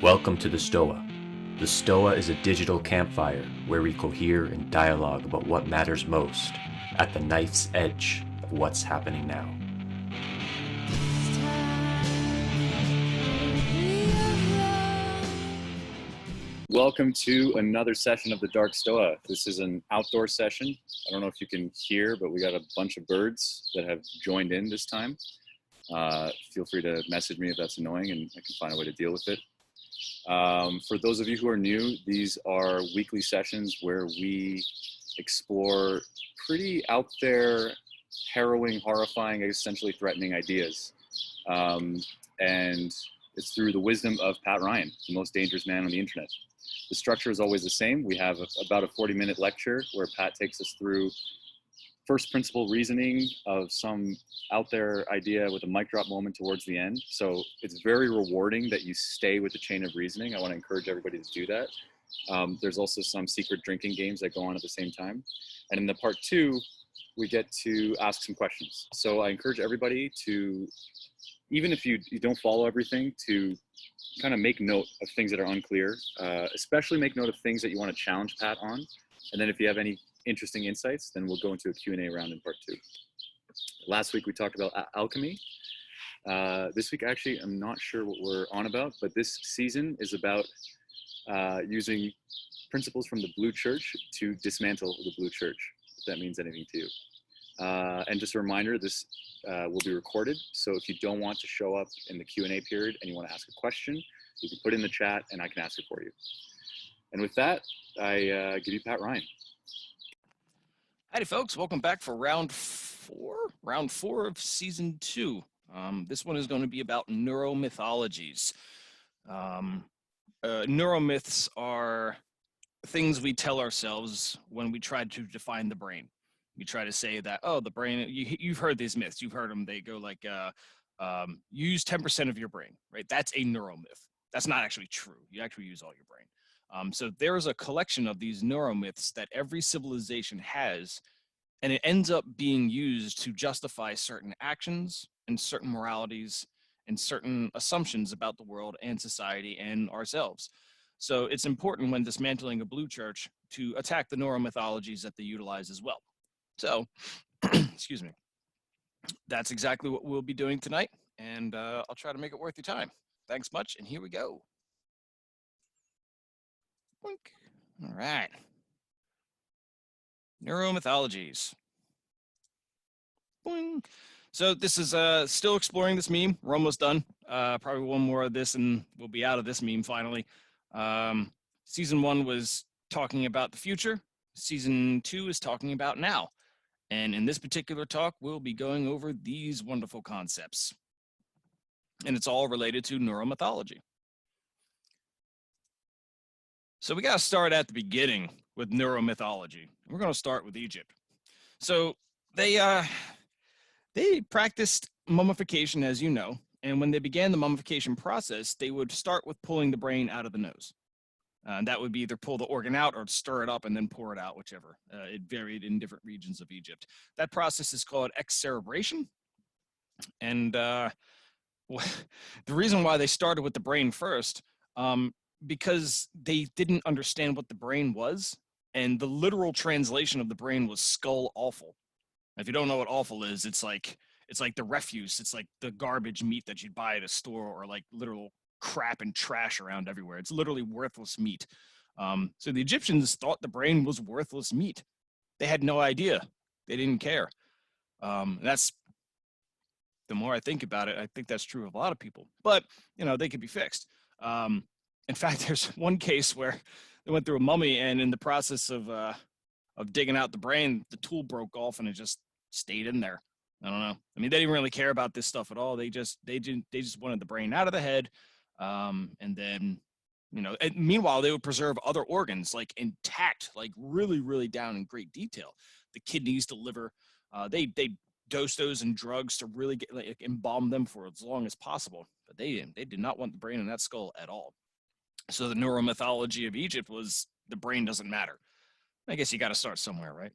Welcome to the Stoa. The Stoa is a digital campfire where we cohere and dialogue about what matters most at the knife's edge of what's happening now. Welcome to another session of the Dark Stoa. This is an outdoor session. I don't know if you can hear, but we got a bunch of birds that have joined in this time. Feel free to message me if that's annoying and I can find a way to deal with it. For those of you who are new, these are weekly sessions where we explore pretty out there, harrowing, horrifying, essentially threatening ideas. And it's through the wisdom of Pat Ryan, the most dangerous man on the internet. The structure is always the same. We have about a 40-minute lecture where Pat takes us through first principle reasoning of some out there idea with a mic drop moment towards the end. So it's very rewarding that you stay with the chain of reasoning. I want to encourage everybody to do that. There's also some secret drinking games that go on at the same time. And in the part two, we get to ask some questions. So I encourage everybody to, even if you don't follow everything, to kind of make note of things that are unclear, especially make note of things that you want to challenge Pat on. And then if you have any interesting insights, then we'll go into a Q&A round in part two. Last week we talked about alchemy. This week, actually, I'm not sure what we're on about, but this season is about using principles from the Blue Church to dismantle the Blue Church, if that means anything to you. And just a reminder, this will be recorded, so if you don't want to show up in the Q&A period and you want to ask a question, you can put it in the chat and I can ask it for you. And with that, I give you Pat Ryan. Howdy, folks. Welcome back for round four of season 2. This one is going to be about neuromythologies. Neuromyths are things we tell ourselves when we try to define the brain. We try to say that, oh, the brain, you've heard these myths. You've heard them. They go like, use 10% of your brain, right? That's a neuromyth. That's not actually true. You actually use all your brain. So there is a collection of these neuromyths that every civilization has, and it ends up being used to justify certain actions and certain moralities and certain assumptions about the world and society and ourselves. So it's important when dismantling a Blue Church to attack the neuromythologies that they utilize as well. So, excuse me, that's exactly what we'll be doing tonight, and I'll try to make it worth your time. Thanks much, and here we go. Boink. All right. Neuromythologies. Boing. So this is still exploring this meme. We're almost done. Probably one more of this and we'll be out of this meme finally. Season 1 was talking about the future. Season 2 is talking about now. And in this particular talk, we'll be going over these wonderful concepts. And it's all related to neuromythology. So we got to start at the beginning with neuromythology. We're going to start with Egypt. So they practiced mummification, as you know, and when they began the mummification process, they would start with pulling the brain out of the nose. And that would be either pull the organ out or stir it up and then pour it out, whichever. It varied in different regions of Egypt. That process is called excerebration. And the reason why they started with the brain first, because they didn't understand what the brain was, and the literal translation of the brain was skull offal. If you don't know what offal is, it's like the refuse. It's like the garbage meat that you'd buy at a store, or like literal crap and trash around everywhere. It's literally worthless meat. So the Egyptians thought the brain was worthless meat. They had no idea. They didn't care. That's, the more I think about it, I think that's true of a lot of people. But, you know, they could be fixed. In fact, there's one case where they went through a mummy, and in the process of digging out the brain, the tool broke off and it just stayed in there. I don't know. I mean, they didn't really care about this stuff at all. They just wanted the brain out of the head. And then, you know, and meanwhile, they would preserve other organs like intact, like really, really down in great detail. The kidneys, the liver, they dose those in drugs to really get, like, embalm them for as long as possible. But they did not want the brain in that skull at all. So the neuromythology of Egypt was the brain doesn't matter. I guess you got to start somewhere, right?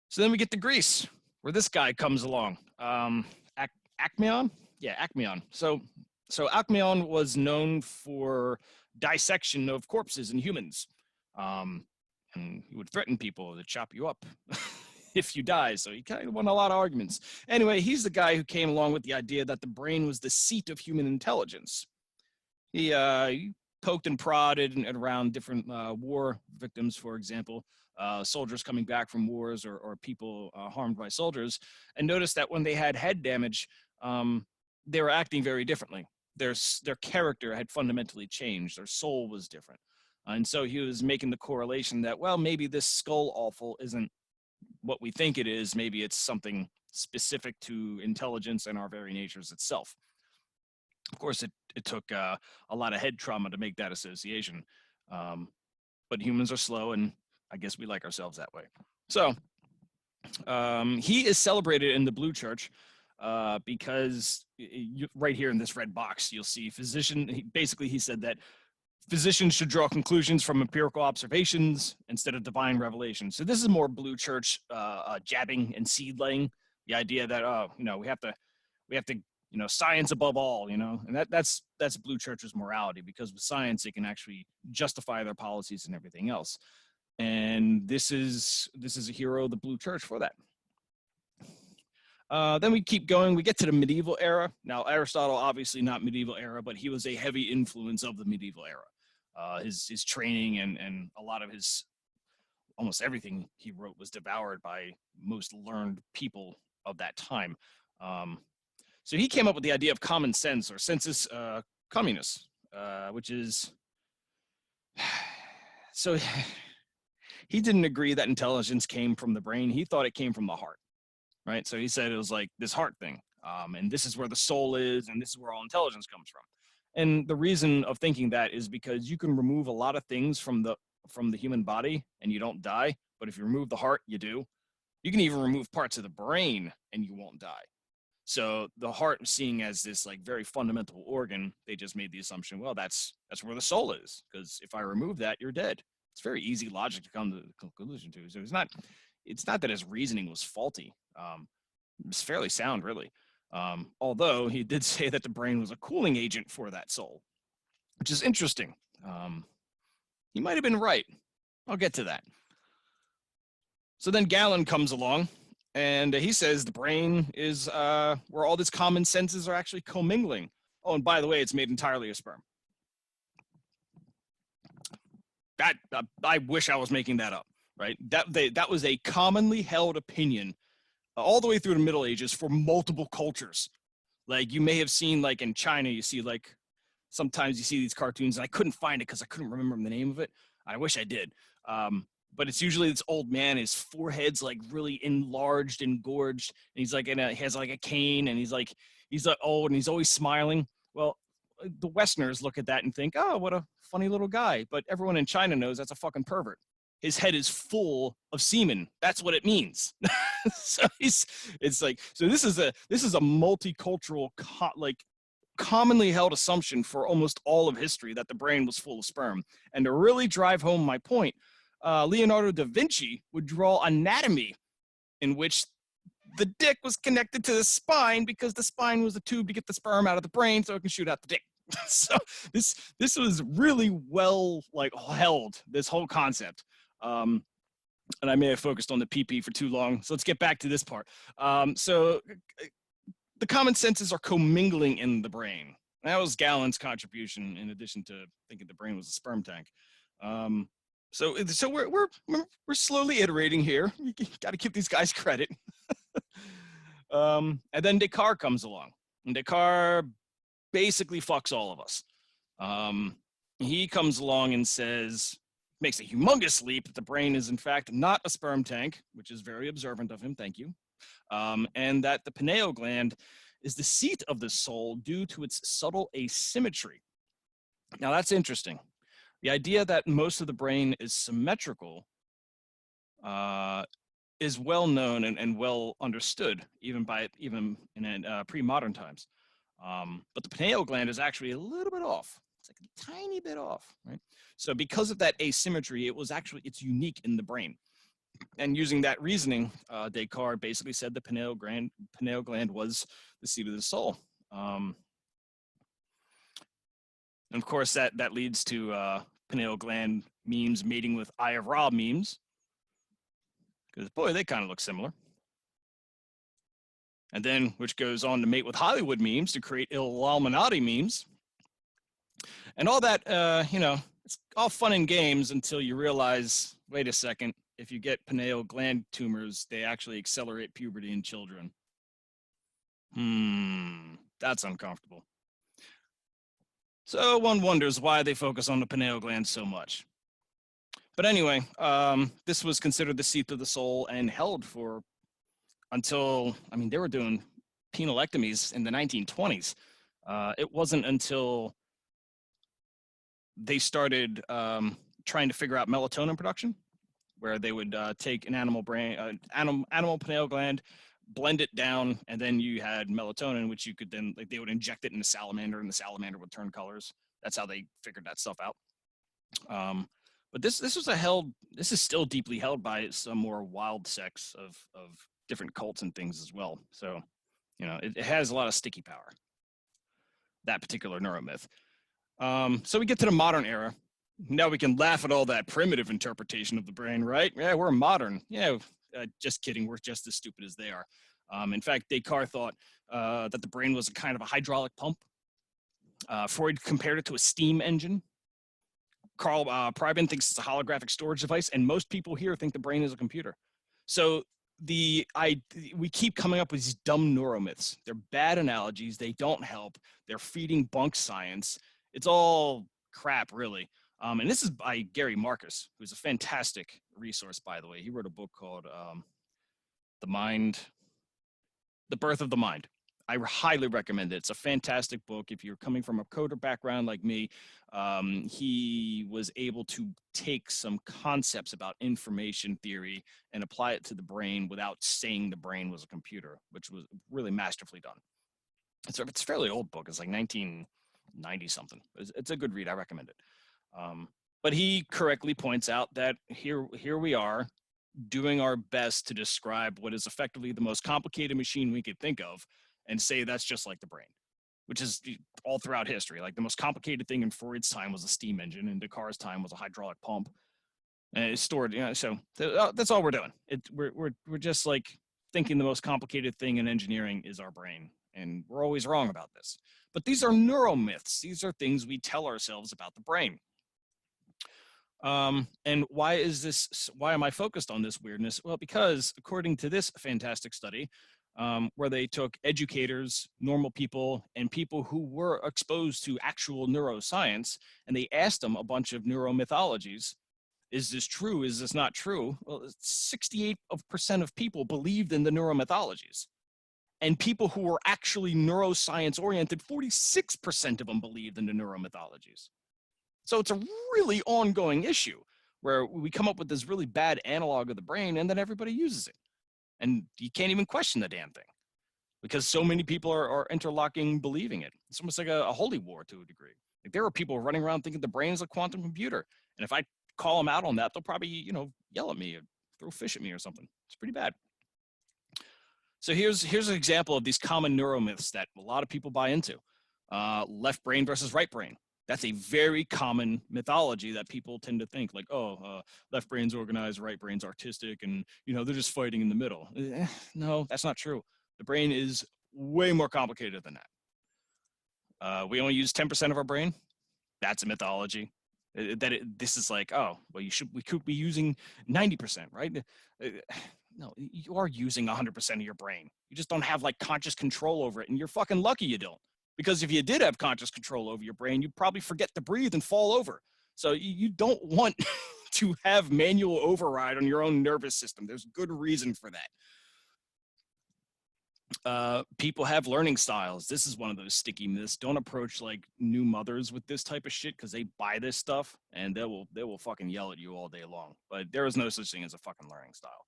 So then we get to Greece, where this guy comes along. Acmeon? Yeah, Acmeon. So So Alcmaeon was known for dissection of corpses in humans. And he would threaten people to chop you up if you die. So he kind of won a lot of arguments. Anyway, he's the guy who came along with the idea that the brain was the seat of human intelligence. He poked and prodded and around different war victims, for example, soldiers coming back from wars or people harmed by soldiers, and noticed that when they had head damage, they were acting very differently. Their character had fundamentally changed. Their soul was different. And so he was making the correlation that, well, maybe this skull offal isn't what we think it is. Maybe it's something specific to intelligence and our very natures itself. Of course, it took a lot of head trauma to make that association. But humans are slow, and I guess we like ourselves that way. So he is celebrated in the Blue Church because right here in this red box, you'll see physician. Basically, he said that physicians should draw conclusions from empirical observations instead of divine revelation. So this is more Blue Church jabbing and seed laying. The idea that we have to science above all, and that's Blue Church's morality, because with science they can actually justify their policies and everything else. And this is a hero of the Blue Church for that. Then we keep going. We get to the medieval era. Now, Aristotle, obviously not medieval era, but he was a heavy influence of the medieval era. His training and a lot of almost everything he wrote was devoured by most learned people of that time. So he came up with the idea of common sense, or sensus communis, which is, so he didn't agree that intelligence came from the brain. He thought it came from the heart, right? So he said it was like this heart thing, and this is where the soul is, and this is where all intelligence comes from. And the reason of thinking that is because you can remove a lot of things from the human body and you don't die, but if you remove the heart, you do. You can even remove parts of the brain and you won't die. So the heart, seeing as this like very fundamental organ, they just made the assumption, well, that's where the soul is, because if I remove that, you're dead. It's very easy logic to come to the conclusion to. So it's not that his reasoning was faulty. It's fairly sound, really. Although he did say that the brain was a cooling agent for that soul, which is interesting. He might have been right. I'll get to that. So then Galen comes along, and he says the brain is where all these common senses are actually commingling. Oh, and by the way, it's made entirely of sperm. That I wish I was making that up, right? That was a commonly held opinion all the way through the Middle Ages for multiple cultures. Like you may have seen, like in China, you see like sometimes you see these cartoons, and I couldn't find it because I couldn't remember the name of it. I wish I did. But it's usually this old man, his forehead's like really enlarged and gorged, and he's like he has like a cane, and he's like old, and he's always smiling. Well, the Westerners look at that and think, oh, what a funny little guy. But everyone in China knows that's a fucking pervert. His head is full of semen. That's what it means. So this is a multicultural commonly held assumption for almost all of history that the brain was full of sperm. And to really drive home my point, Leonardo da Vinci would draw anatomy in which the dick was connected to the spine because the spine was a tube to get the sperm out of the brain so it can shoot out the dick. So this was really well held, this whole concept. And I may have focused on the PP for too long. So let's get back to this part. So the common senses are commingling in the brain. That was Galen's contribution, in addition to thinking the brain was a sperm tank. So we're slowly iterating here. You got to give these guys credit. And then Descartes comes along, and Descartes basically fucks all of us. He comes along and makes a humongous leap that the brain is in fact not a sperm tank, which is very observant of him, thank you, and that the pineal gland is the seat of the soul due to its subtle asymmetry. Now that's interesting. The idea that most of the brain is symmetrical is well known and well understood, even in pre-modern times. But the pineal gland is actually a little bit off. It's like a tiny bit off, right? So because of that asymmetry, it's unique in the brain. And using that reasoning, Descartes basically said the pineal gland was the seat of the soul. And of course, that leads to pineal gland memes mating with Eye of Ra memes, because boy, they kind of look similar. And then, which goes on to mate with Hollywood memes to create Illuminati memes. And all that, it's all fun and games until you realize, wait a second, if you get pineal gland tumors, they actually accelerate puberty in children. That's uncomfortable. So one wonders why they focus on the pineal gland so much. But anyway, this was considered the seat of the soul and held for until, they were doing penectomies in the 1920s. It wasn't until they started trying to figure out melatonin production, where they would take an animal brain, animal pineal gland, blend it down, and then you had melatonin, which you could then, like, they would inject it in a salamander, and the salamander would turn colors. That's how they figured that stuff out. But this is still deeply held by some more wild sects of different cults and things as well. So, it has a lot of sticky power, that particular neuromyth. So we get to the modern era. Now we can laugh at all that primitive interpretation of the brain, right? Yeah, we're modern. Yeah, just kidding. We're just as stupid as they are. In fact, Descartes thought that the brain was a kind of a hydraulic pump. Freud compared it to a steam engine. Carl Pribin thinks it's a holographic storage device, and most people here think the brain is a computer. So we keep coming up with these dumb neuromyths. They're bad analogies. They don't help. They're feeding bunk science. It's all crap, really. And this is by Gary Marcus, who's a fantastic resource, by the way. He wrote a book called The Birth of the Mind. I highly recommend it. It's a fantastic book. If you're coming from a coder background like me, he was able to take some concepts about information theory and apply it to the brain without saying the brain was a computer, which was really masterfully done. It's a fairly old book. It's like 1990 something. It's a good read. I recommend it. But he correctly points out that here we are doing our best to describe what is effectively the most complicated machine we could think of and say that's just like the brain, which is all throughout history. Like, the most complicated thing in Freud's time was a steam engine, and Descartes' time was a hydraulic pump. And it's stored, so that's all we're doing. We're just like thinking the most complicated thing in engineering is our brain, and we're always wrong about this. But these are neuromyths. These are things we tell ourselves about the brain. And why am I focused on this weirdness? Well, because according to this fantastic study, where they took educators, normal people, and people who were exposed to actual neuroscience, and they asked them a bunch of neuromythologies. Is this true? Is this not true? Well, 68% of people believed in the neuromythologies. And people who were actually neuroscience oriented, 46% of them believed in the neuromythologies. So it's a really ongoing issue where we come up with this really bad analog of the brain, and then everybody uses it. And you can't even question the damn thing because so many people are interlocking believing it. It's almost like a holy war to a degree. Like, there are people running around thinking the brain is a quantum computer. And if I call them out on that, they'll probably, yell at me or throw fish at me or something. It's pretty bad. So here's an example of these common neuromyths that a lot of people buy into. Left brain versus right brain. That's a very common mythology that people tend to think like, left brain's organized, right brain's artistic, and they're just fighting in the middle. No, that's not true. The brain is way more complicated than that. We only use 10% of our brain. That's a mythology. This is like, we could be using 90%, right? No, you are using 100% of your brain. You just don't have like conscious control over it, and you're fucking lucky you don't. Because if you did have conscious control over your brain, you'd probably forget to breathe and fall over. So you don't want to have manual override on your own nervous system. There's good reason for that. People have learning styles. This is one of those sticky myths. Don't approach like new mothers with this type of shit because they buy this stuff and they will fucking yell at you all day long. But there is no such thing as a fucking learning style.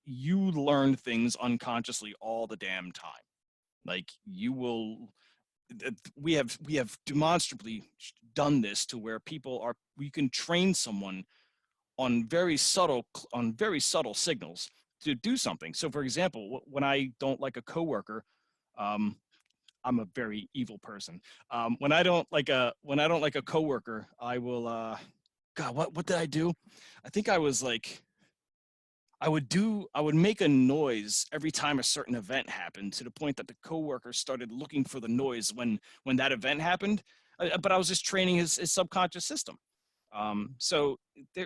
You learn things unconsciously all the damn time. Like, we have demonstrably done this to where we can train someone on very subtle signals to do something. So for example, when I don't like a coworker, I'm a very evil person. When I don't like a coworker, I will God, what did I do? I think I was like I would make a noise every time a certain event happened, to the point that the coworker started looking for the noise when that event happened. But I was just training his subconscious system. So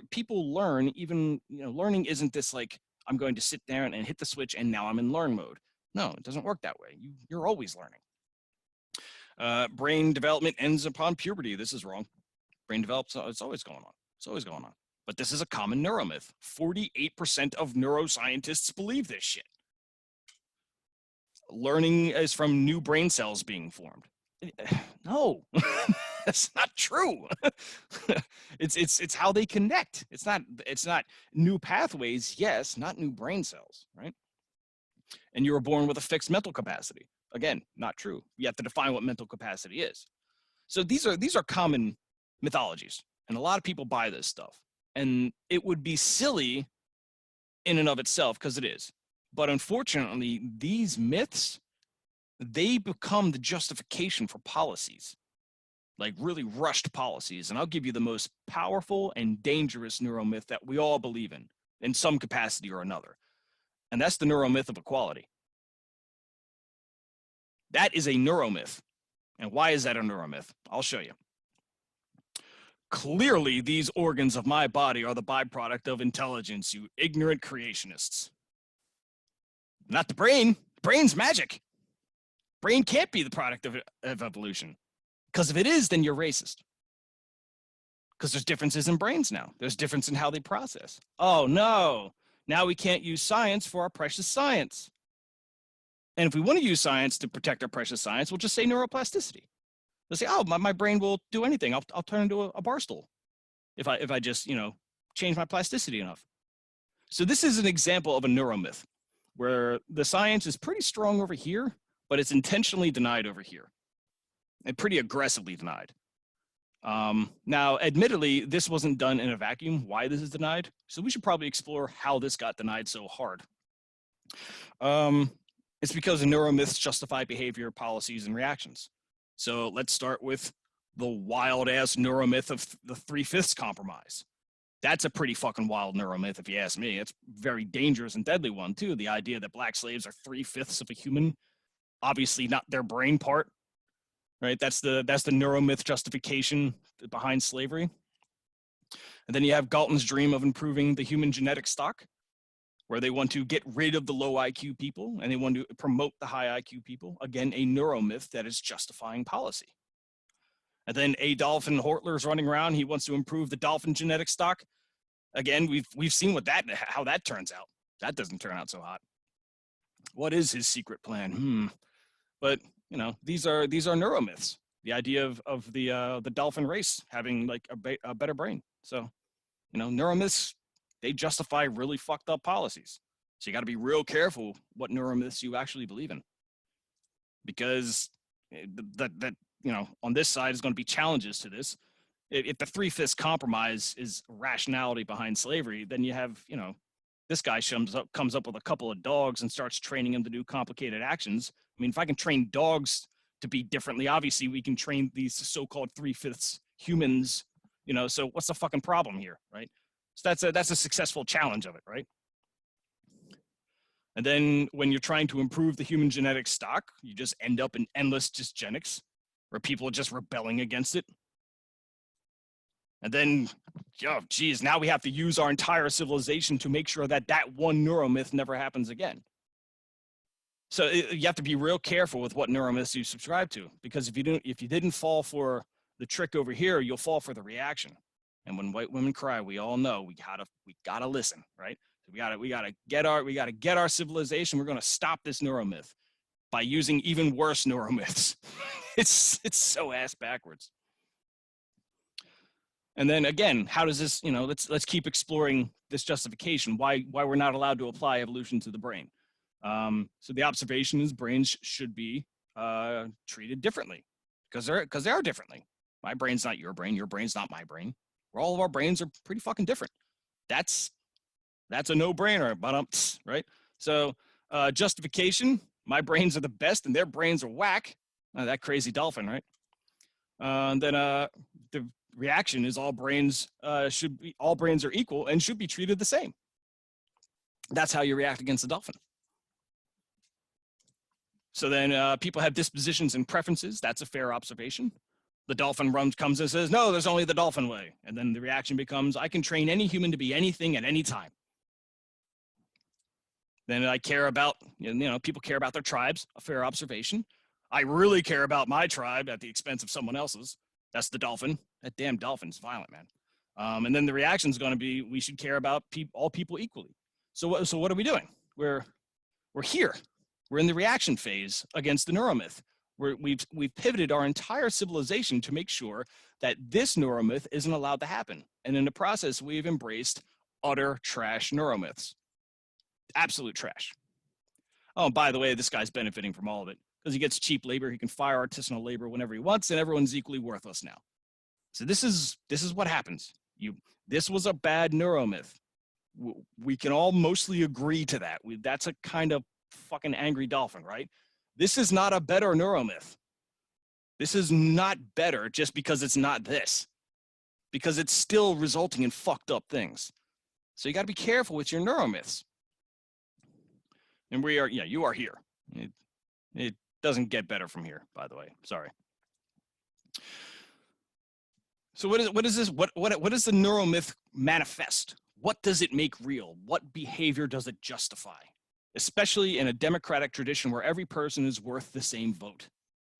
people learn. Even learning isn't this like I'm going to sit there and hit the switch and now I'm in learn mode. No, it doesn't work that way. You're always learning. Brain development ends upon puberty. This is wrong. Brain develops. It's always going on. It's always going on. But this is a common neuromyth. 48% of neuroscientists believe this shit. Learning is from new brain cells being formed. No, that's not true. It's how they connect. It's not new pathways. Yes, not new brain cells, right? And you were born with a fixed mental capacity. Again, not true. You have to define what mental capacity is. So these are common mythologies, and a lot of people buy this stuff. And it would be silly in and of itself, because it is. But unfortunately, these myths, they become the justification for policies, like really rushed policies. And I'll give you the most powerful and dangerous neuromyth that we all believe in some capacity or another. And that's the neuromyth of equality. That is a neuromyth. And why is that a neuromyth? I'll show you. Clearly, these organs of my body are the byproduct of intelligence, you ignorant creationists. Not the brain. Brain's magic. Brain can't be the product of evolution. Because if it is, then you're racist. Because there's differences in brains now. There's difference in how they process. Oh, no. Now we can't use science for our precious science. And if we want to use science to protect our precious science, we'll just say neuroplasticity. They'll say, oh, my brain will do anything. I'll turn into a bar stool if I just, change my plasticity enough. So this is an example of a neuromyth where the science is pretty strong over here, but it's intentionally denied over here, and pretty aggressively denied. Now, admittedly, this wasn't done in a vacuum, why this is denied. So we should probably explore how this got denied so hard. It's because the neuromyths justify behavior, policies, and reactions. So let's start with the wild-ass neuromyth of the 3/5 compromise. That's a pretty fucking wild neuromyth, if you ask me. It's a very dangerous and deadly one, too. The idea that black slaves are 3/5 of a human, obviously not their brain part, right? That's the neuromyth justification behind slavery. And then you have Galton's dream of improving the human genetic stock, where they want to get rid of the low IQ people and they want to promote the high IQ people. Again, a neuromyth that is justifying policy. And then Adolphin Hortler's running around. He wants to improve the dolphin genetic stock. Again, we've seen how that turns out. That doesn't turn out so hot. What is his secret plan? But these are neuromyths. The idea of the dolphin race having like a better brain. So, neuromyths, they justify really fucked up policies. So you got to be real careful what neuromyths you actually believe in, because that on this side is going to be challenges to this. If the 3/5 compromise is rationality behind slavery, then you have this guy comes up with a couple of dogs and starts training them to do complicated actions. I mean, if I can train dogs to be differently, obviously we can train these so-called 3/5 humans. So what's the fucking problem here, right? So that's a successful challenge of it, right? And then when you're trying to improve the human genetic stock, you just end up in endless dysgenics, where people are just rebelling against it. And then, now we have to use our entire civilization to make sure that one neuromyth never happens again. So you have to be real careful with what neuromyths you subscribe to, because if you didn't fall for the trick over here, you'll fall for the reaction. And when white women cry, we all know we gotta listen, right? So we gotta get our civilization. We're gonna stop this neuromyth by using even worse neuromyths. It's so ass backwards. And then again, how does this? Let's keep exploring this justification. Why we're not allowed to apply evolution to the brain. So the observation is brains should be treated differently, because they are differently. My brain's not your brain. Your brain's not my brain. All of our brains are pretty fucking different. That's a no-brainer, right? So justification, my brains are the best and their brains are whack. That crazy dolphin, right? And then the reaction is all brains are equal and should be treated the same. That's how you react against the dolphin. So then people have dispositions and preferences. That's a fair observation. The dolphin comes and says, no, there's only the dolphin way. And then the reaction becomes, I can train any human to be anything at any time. Then I care about, people care about their tribes, a fair observation. I really care about my tribe at the expense of someone else's. That's the dolphin. That damn dolphin's violent, man. And then the reaction is going to be, we should care about all people equally. So what are we doing? We're here. We're in the reaction phase against the neuromyth. We've pivoted our entire civilization to make sure that this neuromyth isn't allowed to happen. And in the process, we've embraced utter trash neuromyths. Absolute trash. Oh, and by the way, this guy's benefiting from all of it because he gets cheap labor. He can fire artisanal labor whenever he wants, and everyone's equally worthless now. So this is what happens. This was a bad neuromyth. We can all mostly agree to that. That's a kind of fucking angry dolphin, right? This is not a better neuromyth. This is not better just because it's not this, because it's still resulting in fucked up things. So you got to be careful with your neuromyths. And you are here. It doesn't get better from here, by the way. Sorry. So what is this? What does the neuromyth manifest? What does it make real? What behavior does it justify? Especially in a democratic tradition where every person is worth the same vote.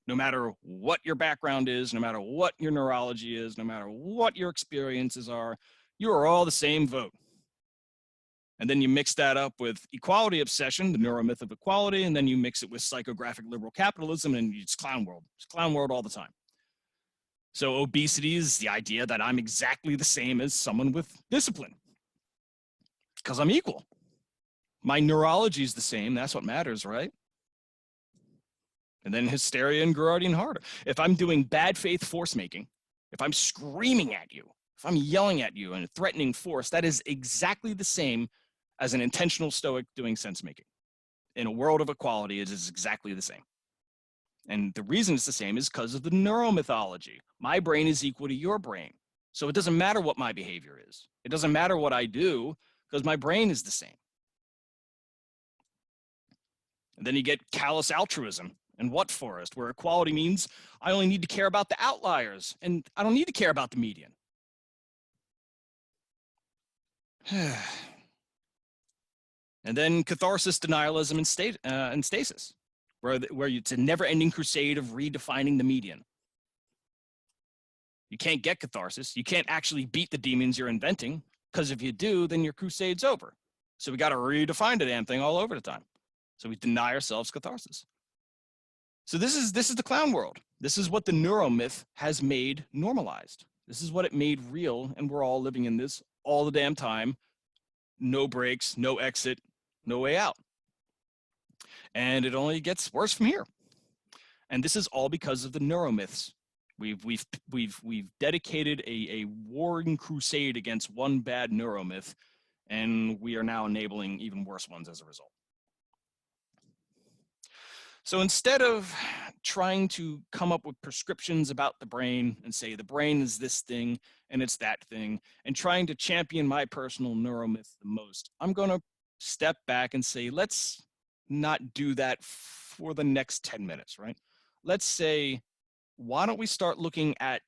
No matter what your background is, no matter what your neurology is, no matter what your experiences are, you are all the same vote. And then you mix that up with equality obsession, the neuromyth of equality, and then you mix it with psychographic liberal capitalism, and it's clown world. It's clown world all the time. So obesity is the idea that I'm exactly the same as someone with discipline because I'm equal. My neurology is the same. That's what matters, right? And then hysteria and Gerardian harder. If I'm doing bad faith force making, if I'm screaming at you, if I'm yelling at you in a threatening force, that is exactly the same as an intentional stoic doing sense making. In a world of equality, it is exactly the same. And the reason it's the same is because of the neuromythology. My brain is equal to your brain. So it doesn't matter what my behavior is. It doesn't matter what I do because my brain is the same. And then you get callous altruism and what forest, where equality means I only need to care about the outliers and I don't need to care about the median. And then catharsis, denialism, and stasis, where it's a never-ending crusade of redefining the median. You can't get catharsis. You can't actually beat the demons you're inventing, because if you do, then your crusade's over. So we got to redefine the damn thing all over the time. So we deny ourselves catharsis. So this is the clown world. This is what the neuromyth has made normalized. This is what it made real, and we're all living in this all the damn time. No breaks, no exit, no way out. And it only gets worse from here. And this is all because of the neuromyths. We've dedicated a warring crusade against one bad neuromyth, and we are now enabling even worse ones as a result. So instead of trying to come up with prescriptions about the brain and say the brain is this thing and it's that thing, and trying to champion my personal neuromyth the most, I'm going to step back and say, let's not do that for the next 10 minutes, right? Let's say, why don't we start looking at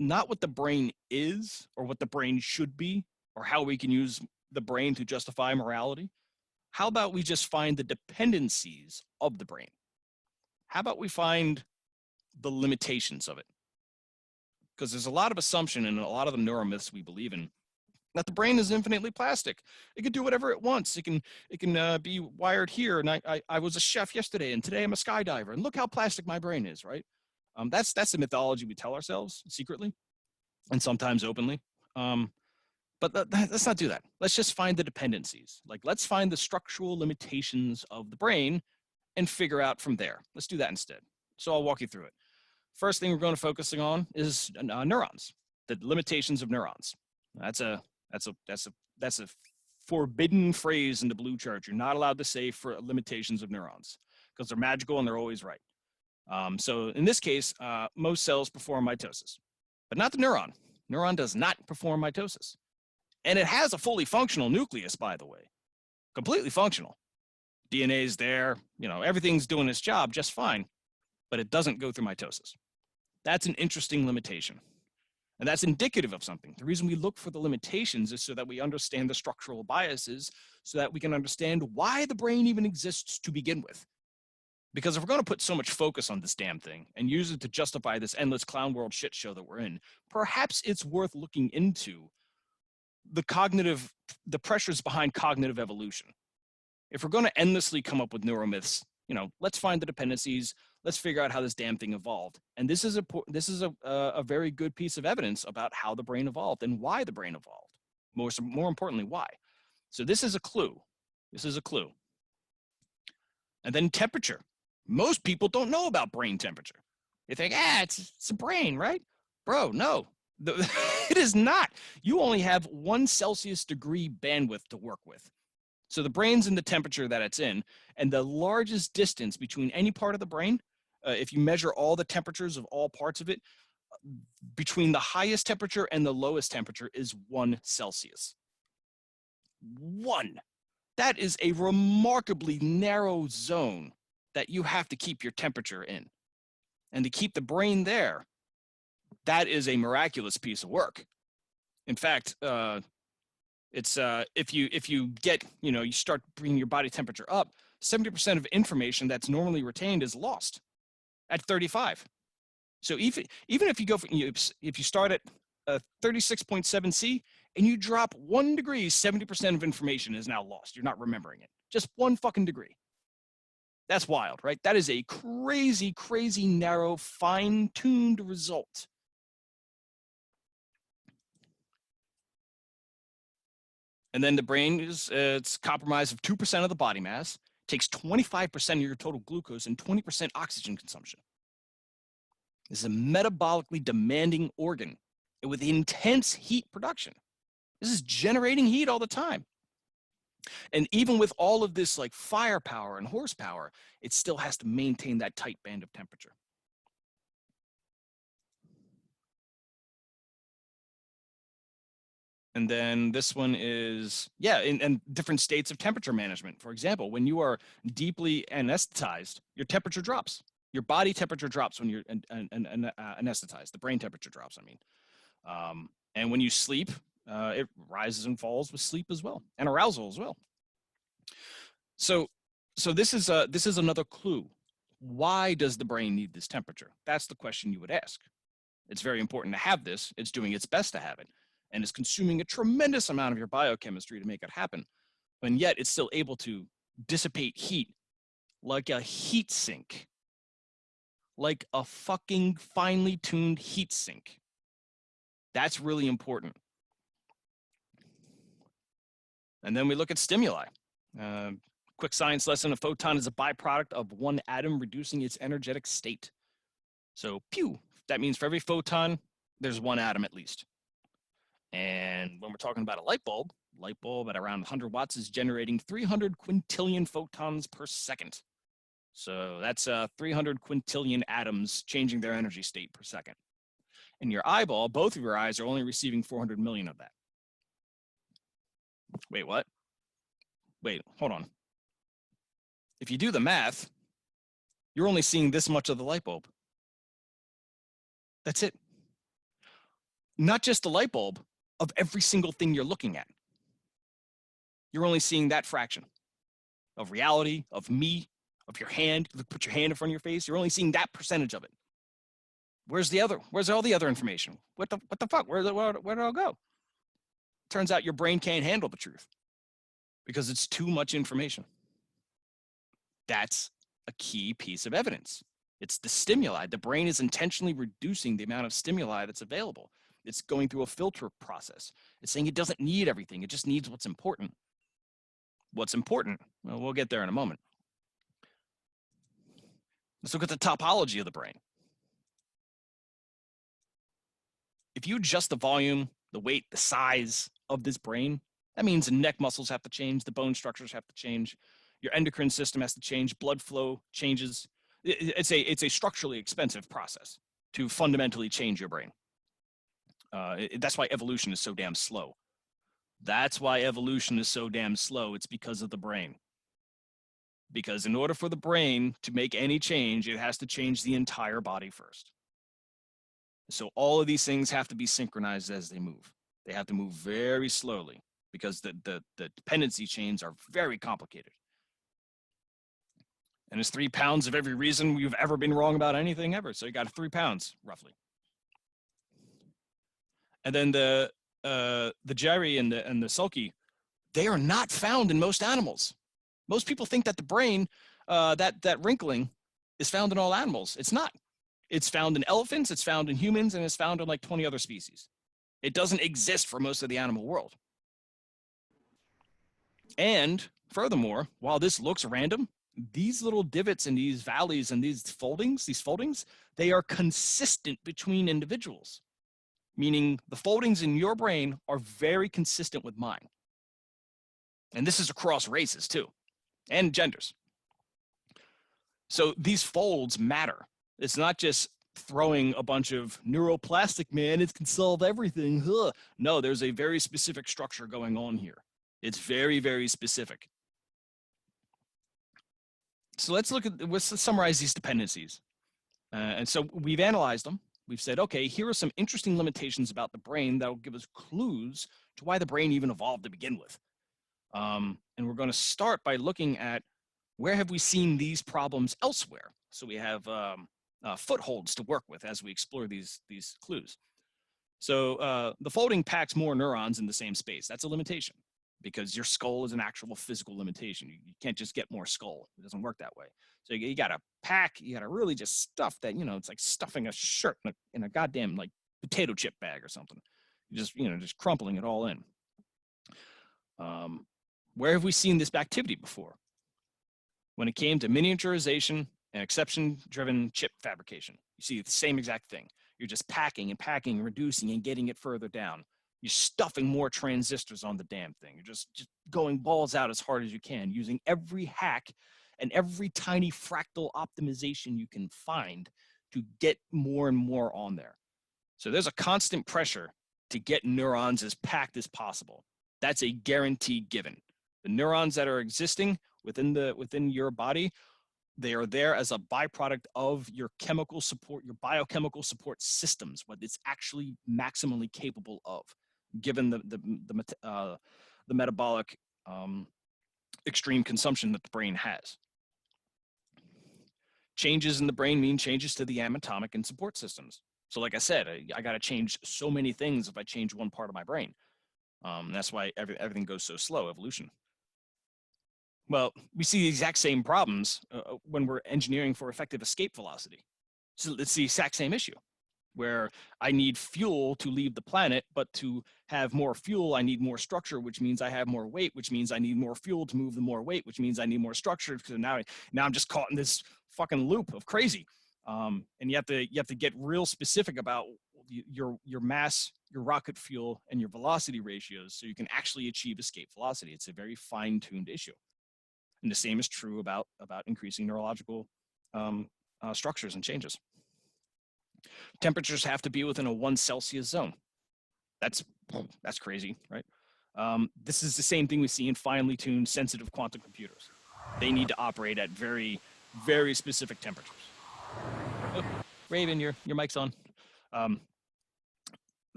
not what the brain is or what the brain should be or how we can use the brain to justify morality? How about we just find the dependencies of the brain? How about we find the limitations of it? Because there's a lot of assumption in a lot of the neuromyths we believe in that the brain is infinitely plastic. It can do whatever it wants. It can be wired here. And I was a chef yesterday, and today I'm a skydiver. And look how plastic my brain is, right? That's the mythology we tell ourselves secretly and sometimes openly. But let's not do that. Let's just find the dependencies. Like, let's find the structural limitations of the brain and figure out from there. Let's do that instead. So I'll walk you through it. First thing we're going to focusing on is neurons, the limitations of neurons. That's a forbidden phrase in the blue chart. You're not allowed to say for limitations of neurons because they're magical and they're always right. So in this case, most cells perform mitosis, but not the neuron. Neuron does not perform mitosis. And it has a fully functional nucleus, by the way, completely functional. DNA is there, everything's doing its job just fine, but it doesn't go through mitosis. That's an interesting limitation. And that's indicative of something. The reason we look for the limitations is so that we understand the structural biases, so that we can understand why the brain even exists to begin with. Because if we're going to put so much focus on this damn thing and use it to justify this endless clown world shit show that we're in, perhaps it's worth looking into the pressures behind cognitive evolution. If we're going to endlessly come up with neuromyths, let's find the dependencies. Let's figure out how this damn thing evolved. And this is a very good piece of evidence about how the brain evolved and why the brain evolved. More importantly, why. So this is a clue. And then temperature. Most people don't know about brain temperature. They think, it's a brain, right? Bro, no, it is not. You only have 1 Celsius degree bandwidth to work with. So the brain's in the temperature that it's in, and the largest distance between any part of the brain, if you measure all the temperatures of all parts of it, between the highest temperature and the lowest temperature is 1 Celsius. 1. That is a remarkably narrow zone that you have to keep your temperature in. And to keep the brain there, that is a miraculous piece of work. In fact, it's if you get, you start bringing your body temperature up, 70% of information that's normally retained is lost at 35. So even if you go if you start at 36.7 C and you drop 1 degree, 70% of information is now lost. You're not remembering it. Just 1 fucking degree. That's wild, right? That is a crazy, crazy narrow, fine-tuned result. And then the brain it's compromised of 2% of the body mass, takes 25% of your total glucose and 20% oxygen consumption. This is a metabolically demanding organ with intense heat production. This is generating heat all the time. And even with all of this like firepower and horsepower, it still has to maintain that tight band of temperature. And then this one is, and different states of temperature management. For example, when you are deeply anesthetized, your temperature drops. Your body temperature drops when you're anesthetized. The brain temperature drops, I mean. And when you sleep, it rises and falls with sleep as well, and arousal as well. So this is another clue. Why does the brain need this temperature? That's the question you would ask. It's very important to have this. It's doing its best to have it, and it's consuming a tremendous amount of your biochemistry to make it happen. And yet it's still able to dissipate heat like a heat sink, like a fucking finely tuned heat sink. That's really important. And then we look at stimuli. Quick science lesson, a photon is a byproduct of 1 atom reducing its energetic state. So, that means for every photon, there's 1 atom at least. And when we're talking about a light bulb at around 100 watts is generating 300 quintillion photons per second. So that's 300 quintillion atoms changing their energy state per second. In your eyeball, both of your eyes are only receiving 400 million of that. Wait, what? Wait, hold on. If you do the math, you're only seeing this much of the light bulb. That's it. Not just the light bulb, of every single thing you're looking at. You're only seeing that fraction of reality, of me, of your hand. Put your hand in front of your face. You're only seeing that percentage of it. Where's all the other information? What the fuck? Where did it all go? Turns out your brain can't handle the truth because it's too much information. That's a key piece of evidence. It's the stimuli. The brain is intentionally reducing the amount of stimuli that's available. It's going through a filter process. It's saying it doesn't need everything. It just needs what's important. What's important? Well, we'll get there in a moment. Let's look at the topology of the brain. If you adjust the volume, the weight, the size of this brain, that means the neck muscles have to change, the bone structures have to change, your endocrine system has to change, blood flow changes. it's a structurally expensive process to fundamentally change your brain. That's why evolution is so damn slow. That's why evolution is so damn slow. It's because of the brain. Because in order for the brain to make any change, it has to change the entire body first. So all of these things have to be synchronized as they move. They have to move very slowly because the dependency chains are very complicated. And it's 3 pounds of every reason you've ever been wrong about anything ever. So you got 3 pounds, roughly. And then the gyri and the sulci, they are not found in most animals. Most people think that the brain, that wrinkling, is found in all animals. It's not. It's found in elephants, it's found in humans, and it's found in like 20 other species. It doesn't exist for most of the animal world. And furthermore, while this looks random, these little divots and these valleys and these foldings, they are consistent between individuals. Meaning the foldings in your brain are very consistent with mine. And this is across races too, and genders. So these folds matter. It's not just throwing a bunch of neuroplastic, man, it can solve everything. Huh. No, there's a very specific structure going on here. It's very, very specific. So let's summarize these dependencies. And so we've analyzed them. We've said, okay, here are some interesting limitations about the brain that will give us clues to why the brain even evolved to begin with. And we're going to start by looking at where have we seen these problems elsewhere. So we have footholds to work with as we explore these clues. So the folding packs more neurons in the same space. That's a limitation because your skull is an actual physical limitation. You can't just get more skull. It doesn't work that way. So you got to pack, you got to really just stuff that, it's like stuffing a shirt in a goddamn like potato chip bag or something. Just crumpling it all in. Where have we seen this activity before? When it came to miniaturization and exception-driven chip fabrication. You see the same exact thing. You're just packing and packing, reducing and getting it further down. You're stuffing more transistors on the damn thing. You're just going balls out as hard as you can, using every hack and every tiny fractal optimization you can find to get more and more on there. So there's a constant pressure to get neurons as packed as possible. That's a guaranteed given. The neurons that are existing within your body, they are there as a byproduct of your chemical support, your biochemical support systems, what it's actually maximally capable of, given the metabolic extreme consumption that the brain has. Changes in the brain mean changes to the anatomic and support systems. So like I said, I got to change so many things if I change one part of my brain. That's why everything goes so slow, evolution. Well, we see the exact same problems when we're engineering for effective escape velocity. So it's the exact same issue, where I need fuel to leave the planet, but to have more fuel, I need more structure, which means I have more weight, which means I need more fuel to move the more weight, which means I need more structure. Because now I'm just caught in this fucking loop of crazy. And you have to get real specific about your mass, your rocket fuel, and your velocity ratios, so you can actually achieve escape velocity. It's a very fine-tuned issue. And the same is true about increasing neurological structures and changes. Temperatures have to be within a 1 Celsius zone. That's crazy, right? This is the same thing we see in finely tuned sensitive quantum computers. They need to operate at very, very specific temperatures. Oh, Raven, your mic's on.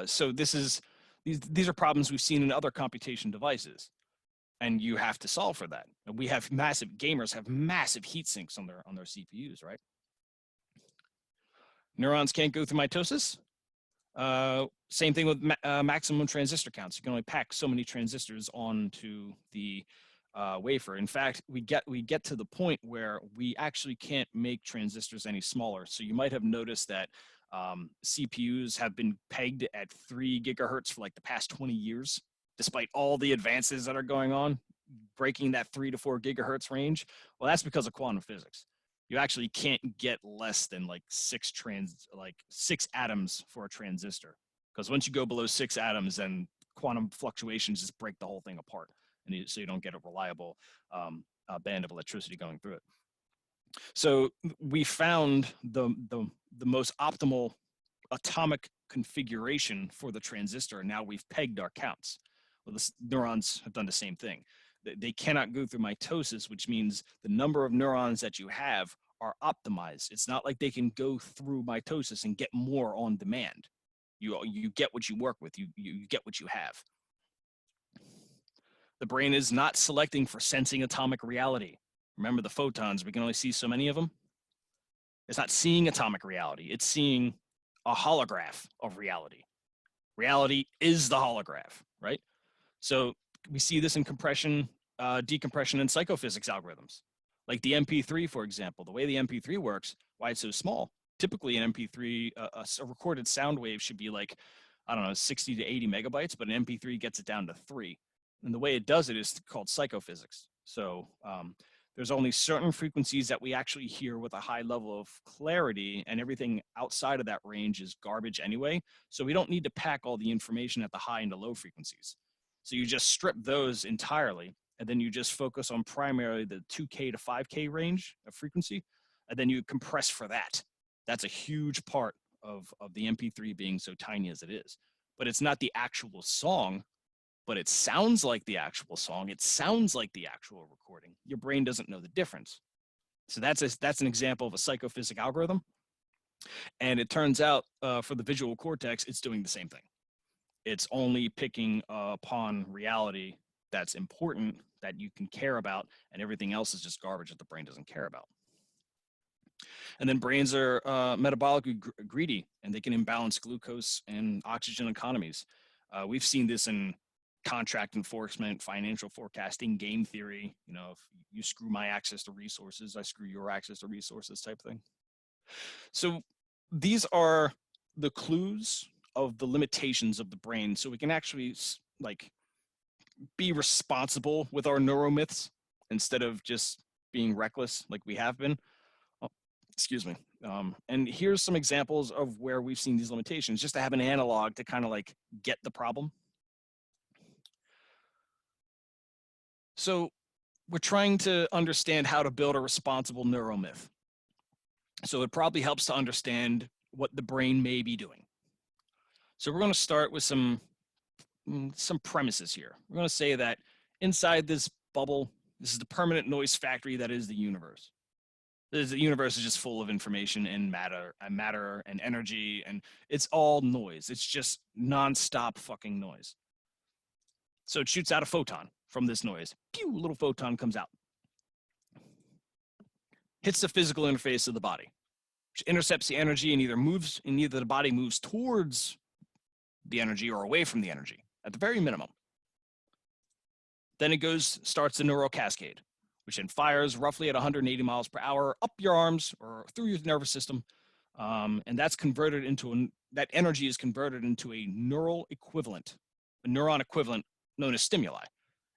So these are problems we've seen in other computation devices, and you have to solve for that. And we have gamers have massive heat sinks on their CPUs, right? Neurons can't go through mitosis. Same thing with maximum transistor counts. You can only pack so many transistors onto the wafer. In fact, we get to the point where we actually can't make transistors any smaller. So you might have noticed that CPUs have been pegged at 3 gigahertz for like the past 20 years, despite all the advances that are going on, breaking that 3 to 4 gigahertz range. Well, that's because of quantum physics. You actually can't get less than like 6 atoms for a transistor, because once you go below 6 atoms, then quantum fluctuations just break the whole thing apart, and so you don't get a reliable band of electricity going through it. So we found the most optimal atomic configuration for the transistor, and now we've pegged our counts. Well, the neurons have done the same thing. They cannot go through mitosis, which means the number of neurons that you have are optimized. It's not like they can go through mitosis and get more on demand. You get what you work with. You get what you have. The brain is not selecting for sensing atomic reality. Remember the photons, we can only see so many of them. It's not seeing atomic reality. It's seeing a holograph of reality. Reality is the holograph, right? So we see this in compression, decompression, and psychophysics algorithms. Like the MP3, for example, the way the MP3 works, why it's so small. Typically an MP3, a recorded sound wave should be like, I don't know, 60 to 80 megabytes, but an MP3 gets it down to 3. And the way it does it is called psychophysics. So there's only certain frequencies that we actually hear with a high level of clarity, and everything outside of that range is garbage anyway. So we don't need to pack all the information at the high and the low frequencies. So you just strip those entirely, and then you just focus on primarily the 2K to 5K range of frequency, and then you compress for that. That's a huge part of the MP3 being so tiny as it is. But it's not the actual song, but it sounds like the actual song. It sounds like the actual recording. Your brain doesn't know the difference. So that's an example of a psychophysics algorithm. And it turns out for the visual cortex, it's doing the same thing. It's only picking upon reality that's important, that you can care about, and everything else is just garbage that the brain doesn't care about. And then brains are metabolically greedy, and they can imbalance glucose and oxygen economies. We've seen this in contract enforcement, financial forecasting, game theory. You know, if you screw my access to resources, I screw your access to resources type thing. So these are the clues of the limitations of the brain, so we can actually like be responsible with our neuromyths instead of just being reckless like we have been. Oh, excuse me. And here's some examples of where we've seen these limitations, just to have an analog to kind of like get the problem. So we're trying to understand how to build a responsible neuromyth. So it probably helps to understand what the brain may be doing. So we're going to start with some premises here. We're going to say that inside this bubble, this is the permanent noise factory that is the universe. The universe is just full of information and matter and energy, and it's all noise. It's just nonstop fucking noise. So it shoots out a photon from this noise. Pew, a little photon comes out. Hits the physical interface of the body, which intercepts the energy and either the body moves towards the energy or away from the energy, at the very minimum. Then it starts the neural cascade, which then fires roughly at 180 miles per hour up your arms or through your nervous system. And that's converted into that energy is converted into a neural equivalent, a neuron equivalent known as stimuli.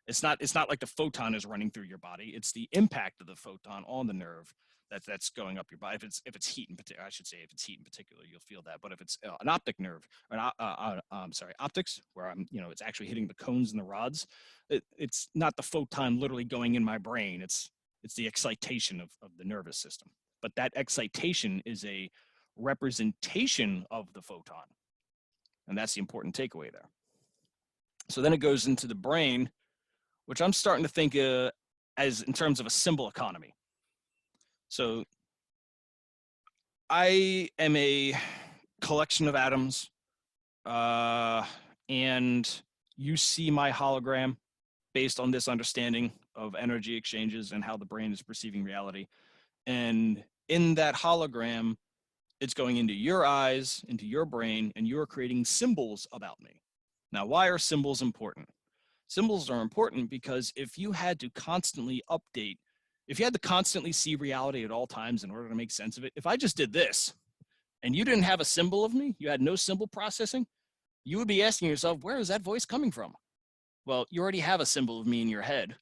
It's not like the photon is running through your body. It's the impact of the photon on the nerve that's going up your body. If it's heat in particular, I should say, if it's heat in particular, you'll feel that. But if it's an optic nerve, or optics, where it's actually hitting the cones and the rods, it's not the photon literally going in my brain. It's the excitation of the nervous system. But that excitation is a representation of the photon, and that's the important takeaway there. So then it goes into the brain, which I'm starting to think as in terms of a symbol economy. So I am a collection of atoms, and you see my hologram based on this understanding of energy exchanges and how the brain is perceiving reality. And in that hologram, it's going into your eyes, into your brain, and you're creating symbols about me. Now, why are symbols important? Symbols are important because if you had to constantly see reality at all times in order to make sense of it, if I just did this and you didn't have a symbol of me, you had no symbol processing, you would be asking yourself, where is that voice coming from? Well, you already have a symbol of me in your head.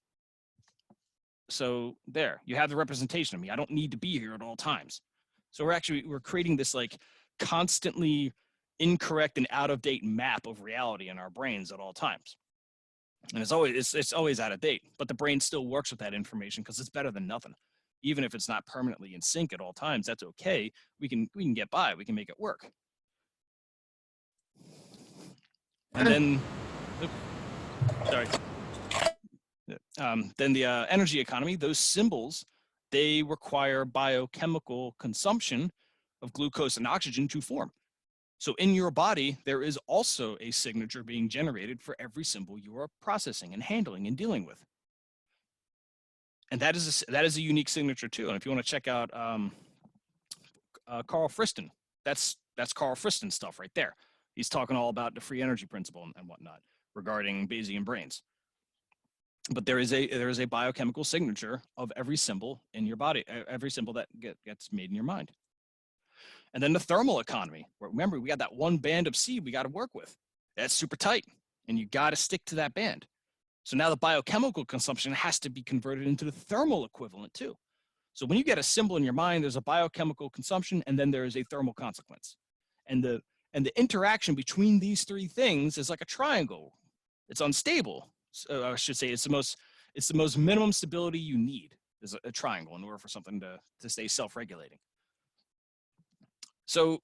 So there, you have the representation of me. I don't need to be here at all times. So we're creating this like constantly incorrect and out of date map of reality in our brains at all times. And it's always out of date, but the brain still works with that information because it's better than nothing. Even if it's not permanently in sync at all times, that's okay. We can get by. We can make it work. And then, sorry. Then the energy economy, those symbols, they require biochemical consumption of glucose and oxygen to form. So in your body, there is also a signature being generated for every symbol you are processing and handling and dealing with. And that is a unique signature too. And if you want to check out Carl Friston, that's Carl Friston stuff right there. He's talking all about the free energy principle and whatnot regarding Bayesian brains. But there is a biochemical signature of every symbol in your body, every symbol that gets made in your mind. And then the thermal economy. Remember, we got that one band of seed we got to work with. That's super tight, and you got to stick to that band. So now the biochemical consumption has to be converted into the thermal equivalent too. So when you get a symbol in your mind, there's a biochemical consumption, and then there is a thermal consequence. And the interaction between these three things is like a triangle. It's unstable. So I should say it's the most minimum stability you need is a triangle in order for something to stay self-regulating. So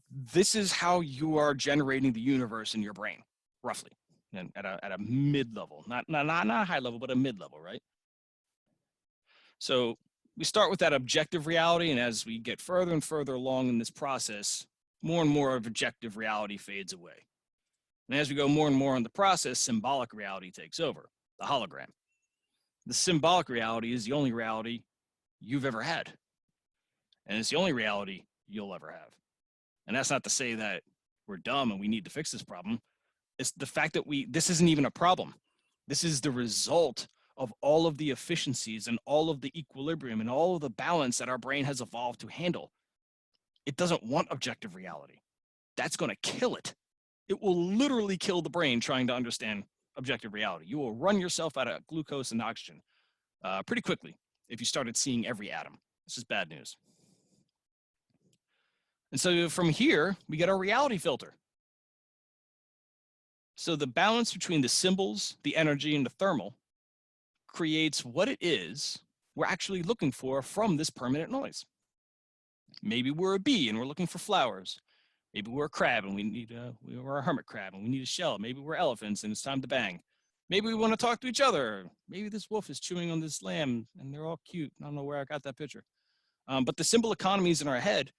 this is how you are generating the universe in your brain, roughly, and at a mid-level, not a high level, but a mid-level, right? So we start with that objective reality, and as we get further and further along in this process, more and more of objective reality fades away. And as we go more and more in the process, symbolic reality takes over, the hologram. The symbolic reality is the only reality you've ever had. And it's the only reality you'll ever have. And that's not to say that we're dumb and we need to fix this problem. It's the fact that this isn't even a problem. This is the result of all of the efficiencies and all of the equilibrium and all of the balance that our brain has evolved to handle. It doesn't want objective reality. That's going to kill it. It will literally kill the brain trying to understand objective reality. You will run yourself out of glucose and oxygen pretty quickly if you started seeing every atom. This is bad news. And so from here, we get our reality filter. So the balance between the symbols, the energy, and the thermal creates what it is we're actually looking for from this permanent noise. Maybe we're a bee and we're looking for flowers. Maybe we're a crab and we're a hermit crab and we need a shell. Maybe we're elephants and it's time to bang. Maybe we want to talk to each other. Maybe this wolf is chewing on this lamb and they're all cute. I don't know where I got that picture. But the symbol economies in our head,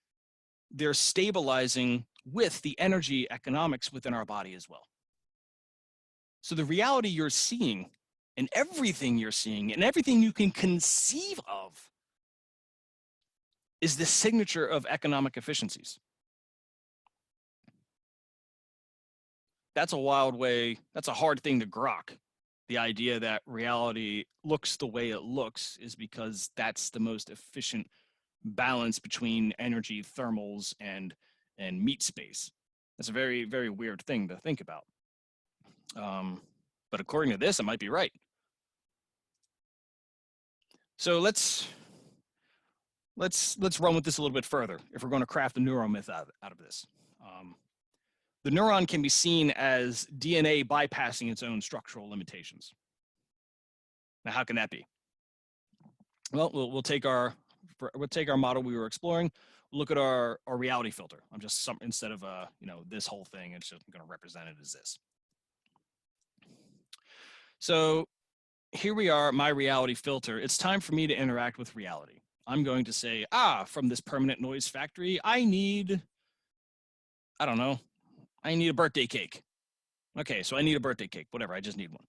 they're stabilizing with the energy economics within our body as well. So the reality you're seeing and everything you're seeing and everything you can conceive of is the signature of economic efficiencies. That's a wild way, that's a hard thing to grok. The idea that reality looks the way it looks is because that's the most efficient balance between energy, thermals, and meat space. That's a very, very weird thing to think about. But according to this, it might be right. So let's run with this a little bit further if we're going to craft a neuromyth out of this. The neuron can be seen as DNA bypassing its own structural limitations. Now, how can that be? Well, we'll take our model we were exploring. Look at our reality filter. I'm just instead of this whole thing, it's just going to represent it as this. So here we are, my reality filter. It's time for me to interact with reality. I'm going to say, from this permanent noise factory, I need a birthday cake. Okay, so I need a birthday cake, whatever, I just need one.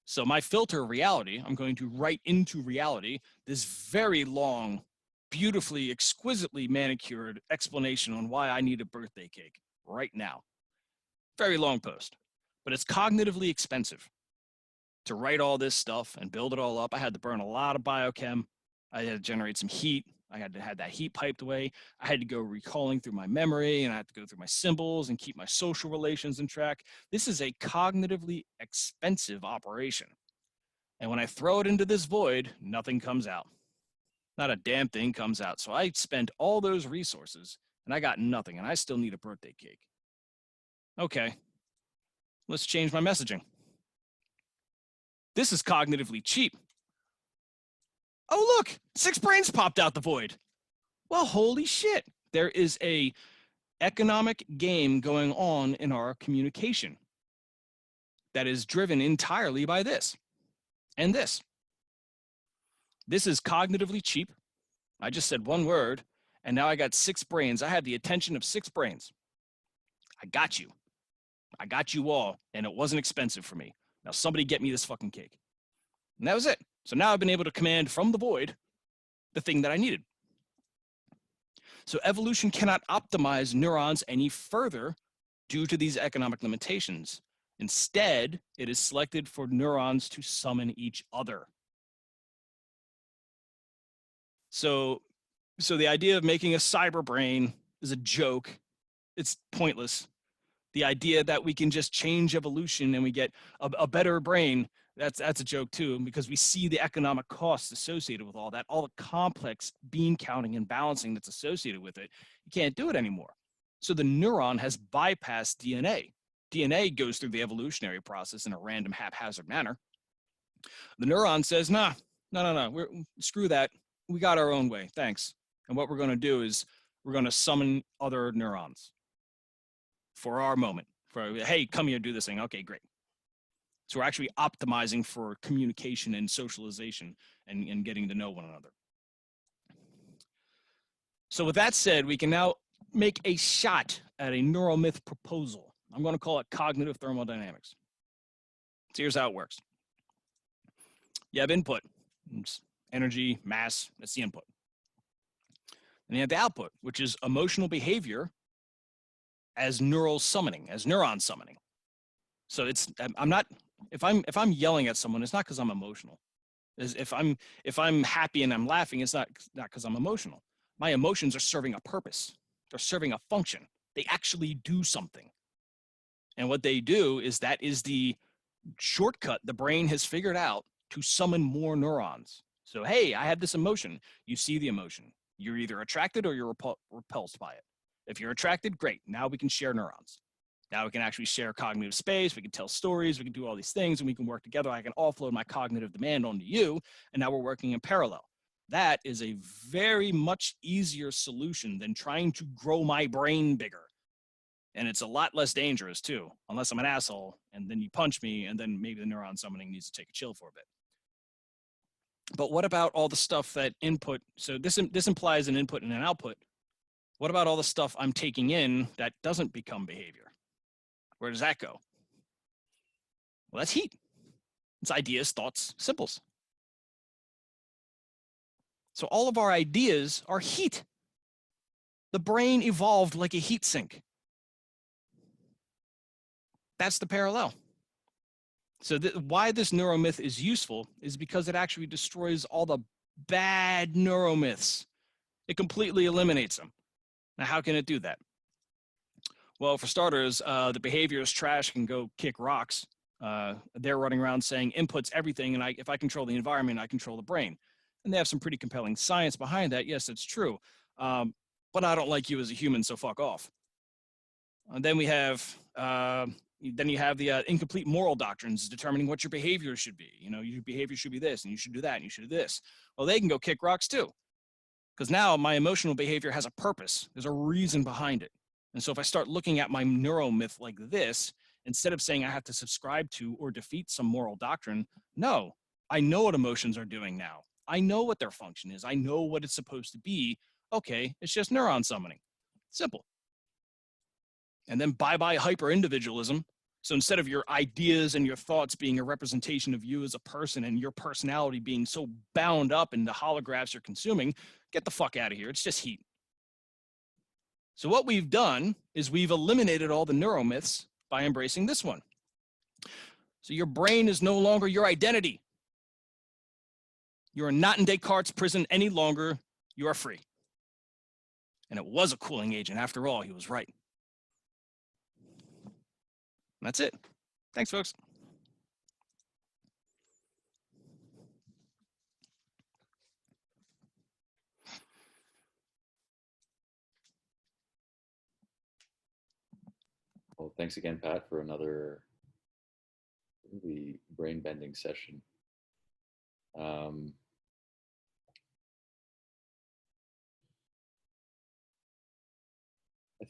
So my filter reality, I'm going to write into reality this very long, beautifully, exquisitely manicured explanation on why I need a birthday cake right now. Very long post, but it's cognitively expensive to write all this stuff and build it all up. I had to burn a lot of biochem. I had to generate some heat. I had to have that heat piped away. I had to go recalling through my memory, and I had to go through my symbols and keep my social relations in track. This is a cognitively expensive operation. And when I throw it into this void, nothing comes out. Not a damn thing comes out. So I spent all those resources, and I got nothing, and I still need a birthday cake. Okay, let's change my messaging. This is cognitively cheap. Oh, look, 6 brains popped out the void. Well, holy shit. There is a economic game going on in our communication that is driven entirely by this and this. This is cognitively cheap. I just said one word, and now I got 6 brains. I have the attention of 6 brains. I got you. I got you all, and it wasn't expensive for me. Now somebody get me this fucking cake. And that was it. So now I've been able to command from the void the thing that I needed. So evolution cannot optimize neurons any further due to these economic limitations. Instead, it is selected for neurons to summon each other. So the idea of making a cyber brain is a joke. It's pointless. The idea that we can just change evolution and we get a better brain, that's a joke too, because we see the economic costs associated with all that, all the complex bean counting and balancing that's associated with it. You can't do it anymore. So the neuron has bypassed DNA. DNA goes through the evolutionary process in a random, haphazard manner. The neuron says, no, screw that. We got our own way, thanks. And what we're going to do is we're going to summon other neurons for our moment. For, hey, come here, do this thing. Okay, great. So we're actually optimizing for communication and socialization and getting to know one another. So with that said, we can now make a shot at a neuromyth proposal. I'm going to call it cognitive thermodynamics. So here's how it works. You have input, it's energy, mass, that's the input. And you have the output, which is emotional behavior as neural summoning, as neuron summoning. So it's, I'm not, if I'm yelling at someone, it's not because I'm emotional. If I'm happy and I'm laughing, it's not because I'm emotional. My emotions are serving a purpose. They're serving a function. They actually do something. And what they do is that is the shortcut the brain has figured out to summon more neurons. So, hey, I have this emotion. You see the emotion. You're either attracted or you're repulsed by it. If you're attracted, great. Now we can share neurons. Now we can actually share cognitive space. We can tell stories. We can do all these things, and we can work together. I can offload my cognitive demand onto you, and now we're working in parallel. That is a very much easier solution than trying to grow my brain bigger. And it's a lot less dangerous, too, unless I'm an asshole, and then you punch me, and then maybe the neuron summoning needs to take a chill for a bit. But what about all the stuff that input? So this implies an input and an output. What about all the stuff I'm taking in that doesn't become behavior? Where does that go? Well, that's heat. It's ideas, thoughts, symbols. So all of our ideas are heat. The brain evolved like a heat sink. That's the parallel. So why this neuromyth is useful is because it actually destroys all the bad neuromyths. It completely eliminates them. Now, how can it do that? Well, for starters, the behavior is trash can go kick rocks. They're running around saying input's everything, and if I control the environment, I control the brain. And they have some pretty compelling science behind that. Yes, it's true. But I don't like you as a human, so fuck off. And then we have you have the incomplete moral doctrines determining what your behavior should be. You know, your behavior should be this, and you should do that, and you should do this. Well, they can go kick rocks too, because now my emotional behavior has a purpose. There's a reason behind it. And so if I start looking at my neuromyth like this, instead of saying I have to subscribe to or defeat some moral doctrine, no, I know what emotions are doing now. I know what their function is. I know what it's supposed to be. Okay, it's just neuron summoning. Simple. And then bye-bye hyper-individualism. So instead of your ideas and your thoughts being a representation of you as a person and your personality being so bound up in the holographs you're consuming, get the fuck out of here. It's just heat. So what we've done is we've eliminated all the neuromyths by embracing this one. So your brain is no longer your identity. You are not in Descartes' prison any longer. You are free. And it was a cooling agent. After all, he was right. And that's it. Thanks, folks. Well, thanks again, Pat, for another really brain-bending session.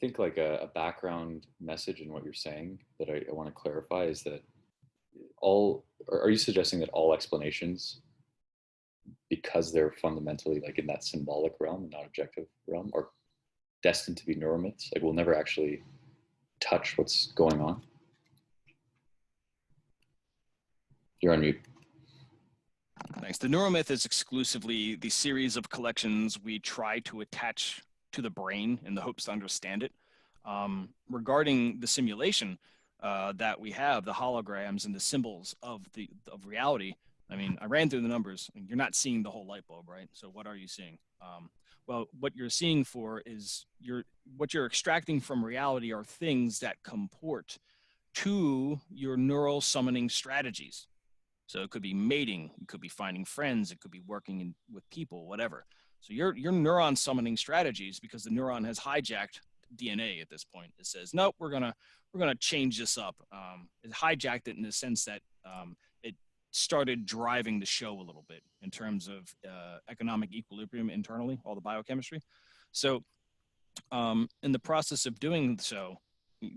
think like a background message in what you're saying that I want to clarify is that are you suggesting that all explanations, because they're fundamentally like in that symbolic realm and not objective realm, are destined to be neuromyths? Like we'll never actually touch what's going on? You're on mute. Thanks. The neuromyth is exclusively the series of collections we try to attach to the brain in the hopes to understand it. Regarding the simulation that we have, the holograms and the symbols of reality, I mean, I ran through the numbers. You're not seeing the whole light bulb, right? So what are you seeing? Well, what you're seeing for is what you're extracting from reality are things that comport to your neural summoning strategies. So it could be mating, it could be finding friends, it could be working with people, whatever. So your neuron summoning strategies, because the neuron has hijacked DNA at this point, it says, nope, we're gonna change this up. It hijacked it in the sense that it started driving the show a little bit in terms of economic equilibrium internally, all the biochemistry. So in the process of doing so,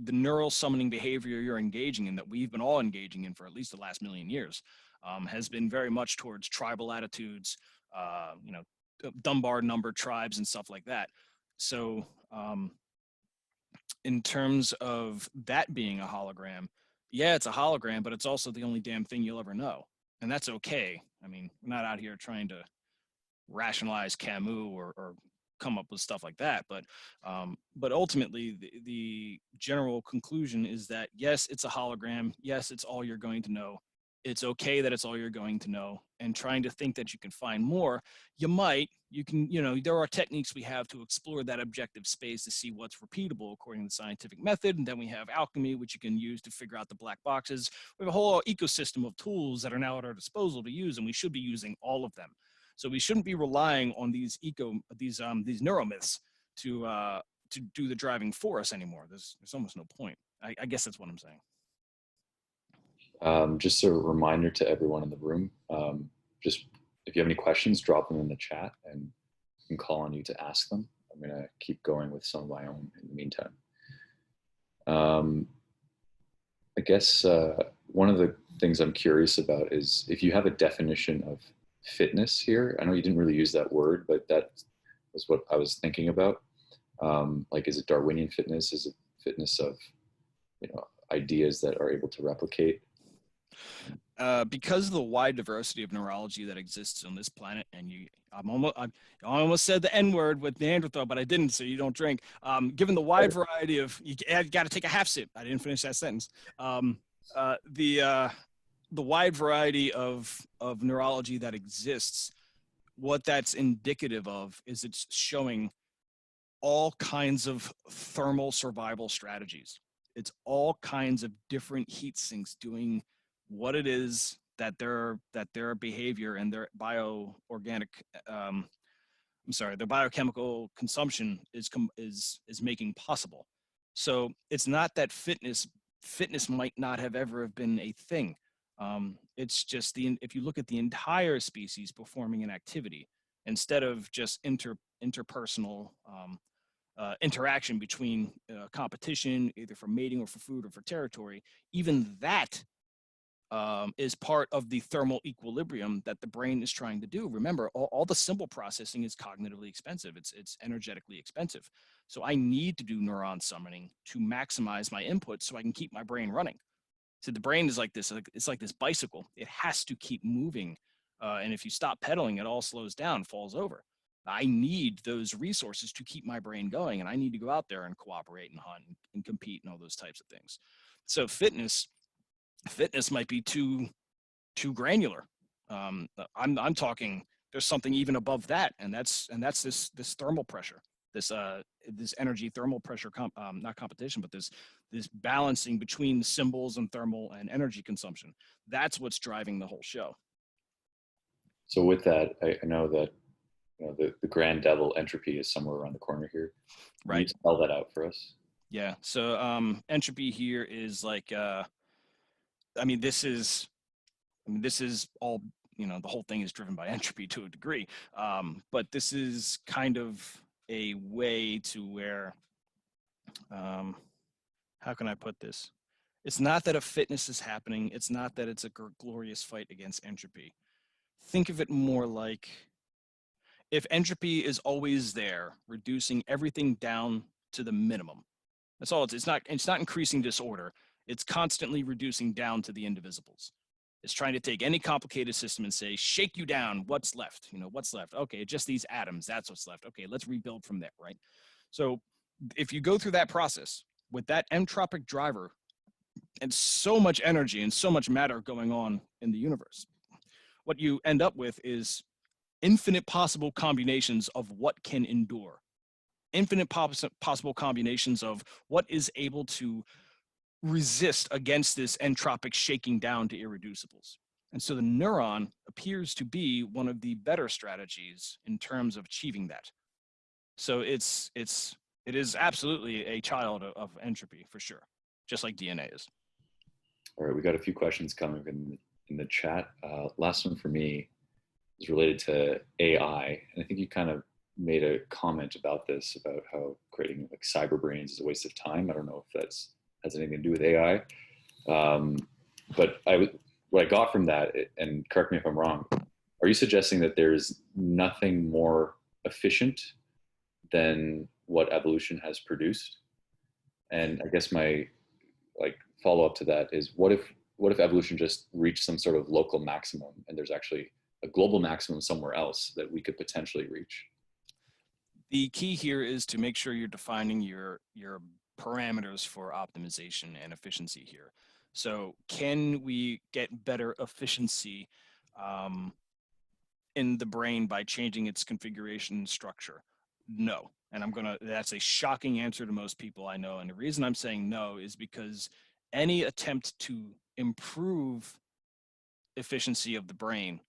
the neural summoning behavior you're engaging in, that we've been all engaging in for at least the last million years, has been very much towards tribal attitudes, Dunbar number tribes and stuff like that. So in terms of that being a hologram, yeah, it's a hologram, but it's also the only damn thing you'll ever know. And that's okay. I mean, we're not out here trying to rationalize Camus or come up with stuff like that. But ultimately, the general conclusion is that yes, it's a hologram. Yes, it's all you're going to know. It's okay that it's all you're going to know. And trying to think that you can find more, you can, there are techniques we have to explore that objective space to see what's repeatable according to the scientific method. And then we have alchemy, which you can use to figure out the black boxes. We have a whole ecosystem of tools that are now at our disposal to use, and we should be using all of them. So we shouldn't be relying on these neuromyths to do the driving for us anymore. There's almost no point. I guess that's what I'm saying. Just a reminder to everyone in the room, just if you have any questions, drop them in the chat and I can call on you to ask them. I'm going to keep going with some of my own in the meantime. I guess one of the things I'm curious about is if you have a definition of fitness here. I know you didn't really use that word, but that was what I was thinking about. Like, is it Darwinian fitness? Is it fitness of, ideas that are able to replicate? Because of the wide diversity of neurology that exists on this planet, and I almost said the N-word with Neanderthal, but I didn't, so you don't drink. Given the wide variety of, you got to take a half sip. I didn't finish that sentence. The wide variety of neurology that exists, what that's indicative of is it's showing all kinds of thermal survival strategies. It's all kinds of different heat sinks doing what it is that their behavior and their their biochemical consumption is making possible. So it's not that fitness might not have ever have been a thing. It's just if you look at the entire species performing an activity instead of just interpersonal interaction between competition, either for mating or for food or for territory, even that is part of the thermal equilibrium that the brain is trying to do. Remember, all the simple processing is cognitively expensive. It's energetically expensive. So I need to do neuron summoning to maximize my input so I can keep my brain running. So the brain is like this. It's like this bicycle. It has to keep moving. And if you stop pedaling, it all slows down, falls over. I need those resources to keep my brain going. And I need to go out there and cooperate and hunt and compete and all those types of things. So fitness might be too granular. I'm talking, there's something even above that. And that's this thermal pressure, this energy thermal pressure, not competition, but this balancing between the symbols and thermal and energy consumption. That's what's driving the whole show. So with that, I know that the grand devil entropy is somewhere around the corner here. Can you spell that out for us? Yeah. So entropy here is like this is all, the whole thing is driven by entropy to a degree. But this is kind of a way to where How can I put this? It's not that a fitness is happening. It's not that it's a glorious fight against entropy. Think of it more like if entropy is always there, reducing everything down to the minimum. That's all. It's not increasing disorder. It's constantly reducing down to the indivisibles. It's trying to take any complicated system and say, shake you down. What's left? What's left? Okay, just these atoms. That's what's left. Okay, let's rebuild from there, right? So if you go through that process with that entropic driver and so much energy and so much matter going on in the universe, what you end up with is infinite possible combinations of what can endure, infinite possible combinations of what is able to resist against this entropic shaking down to irreducibles. And so the neuron appears to be one of the better strategies in terms of achieving that. So it is absolutely a child of entropy for sure, just like DNA is. All right, we got a few questions coming in the chat. Last one for me is related to AI, and I think you kind of made a comment about this, about how creating like cyber brains is a waste of time. I don't know if that's has anything to do with AI, but what I got from that, and correct me if I'm wrong, are you suggesting that there's nothing more efficient than what evolution has produced? And I guess my like follow up to that is what if evolution just reached some sort of local maximum and there's actually a global maximum somewhere else that we could potentially reach? The key here is to make sure you're defining your parameters for optimization and efficiency here. So can we get better efficiency in the brain by changing its configuration and structure? No. And that's a shocking answer to most people I know. And the reason I'm saying no is because any attempt to improve efficiency of the brain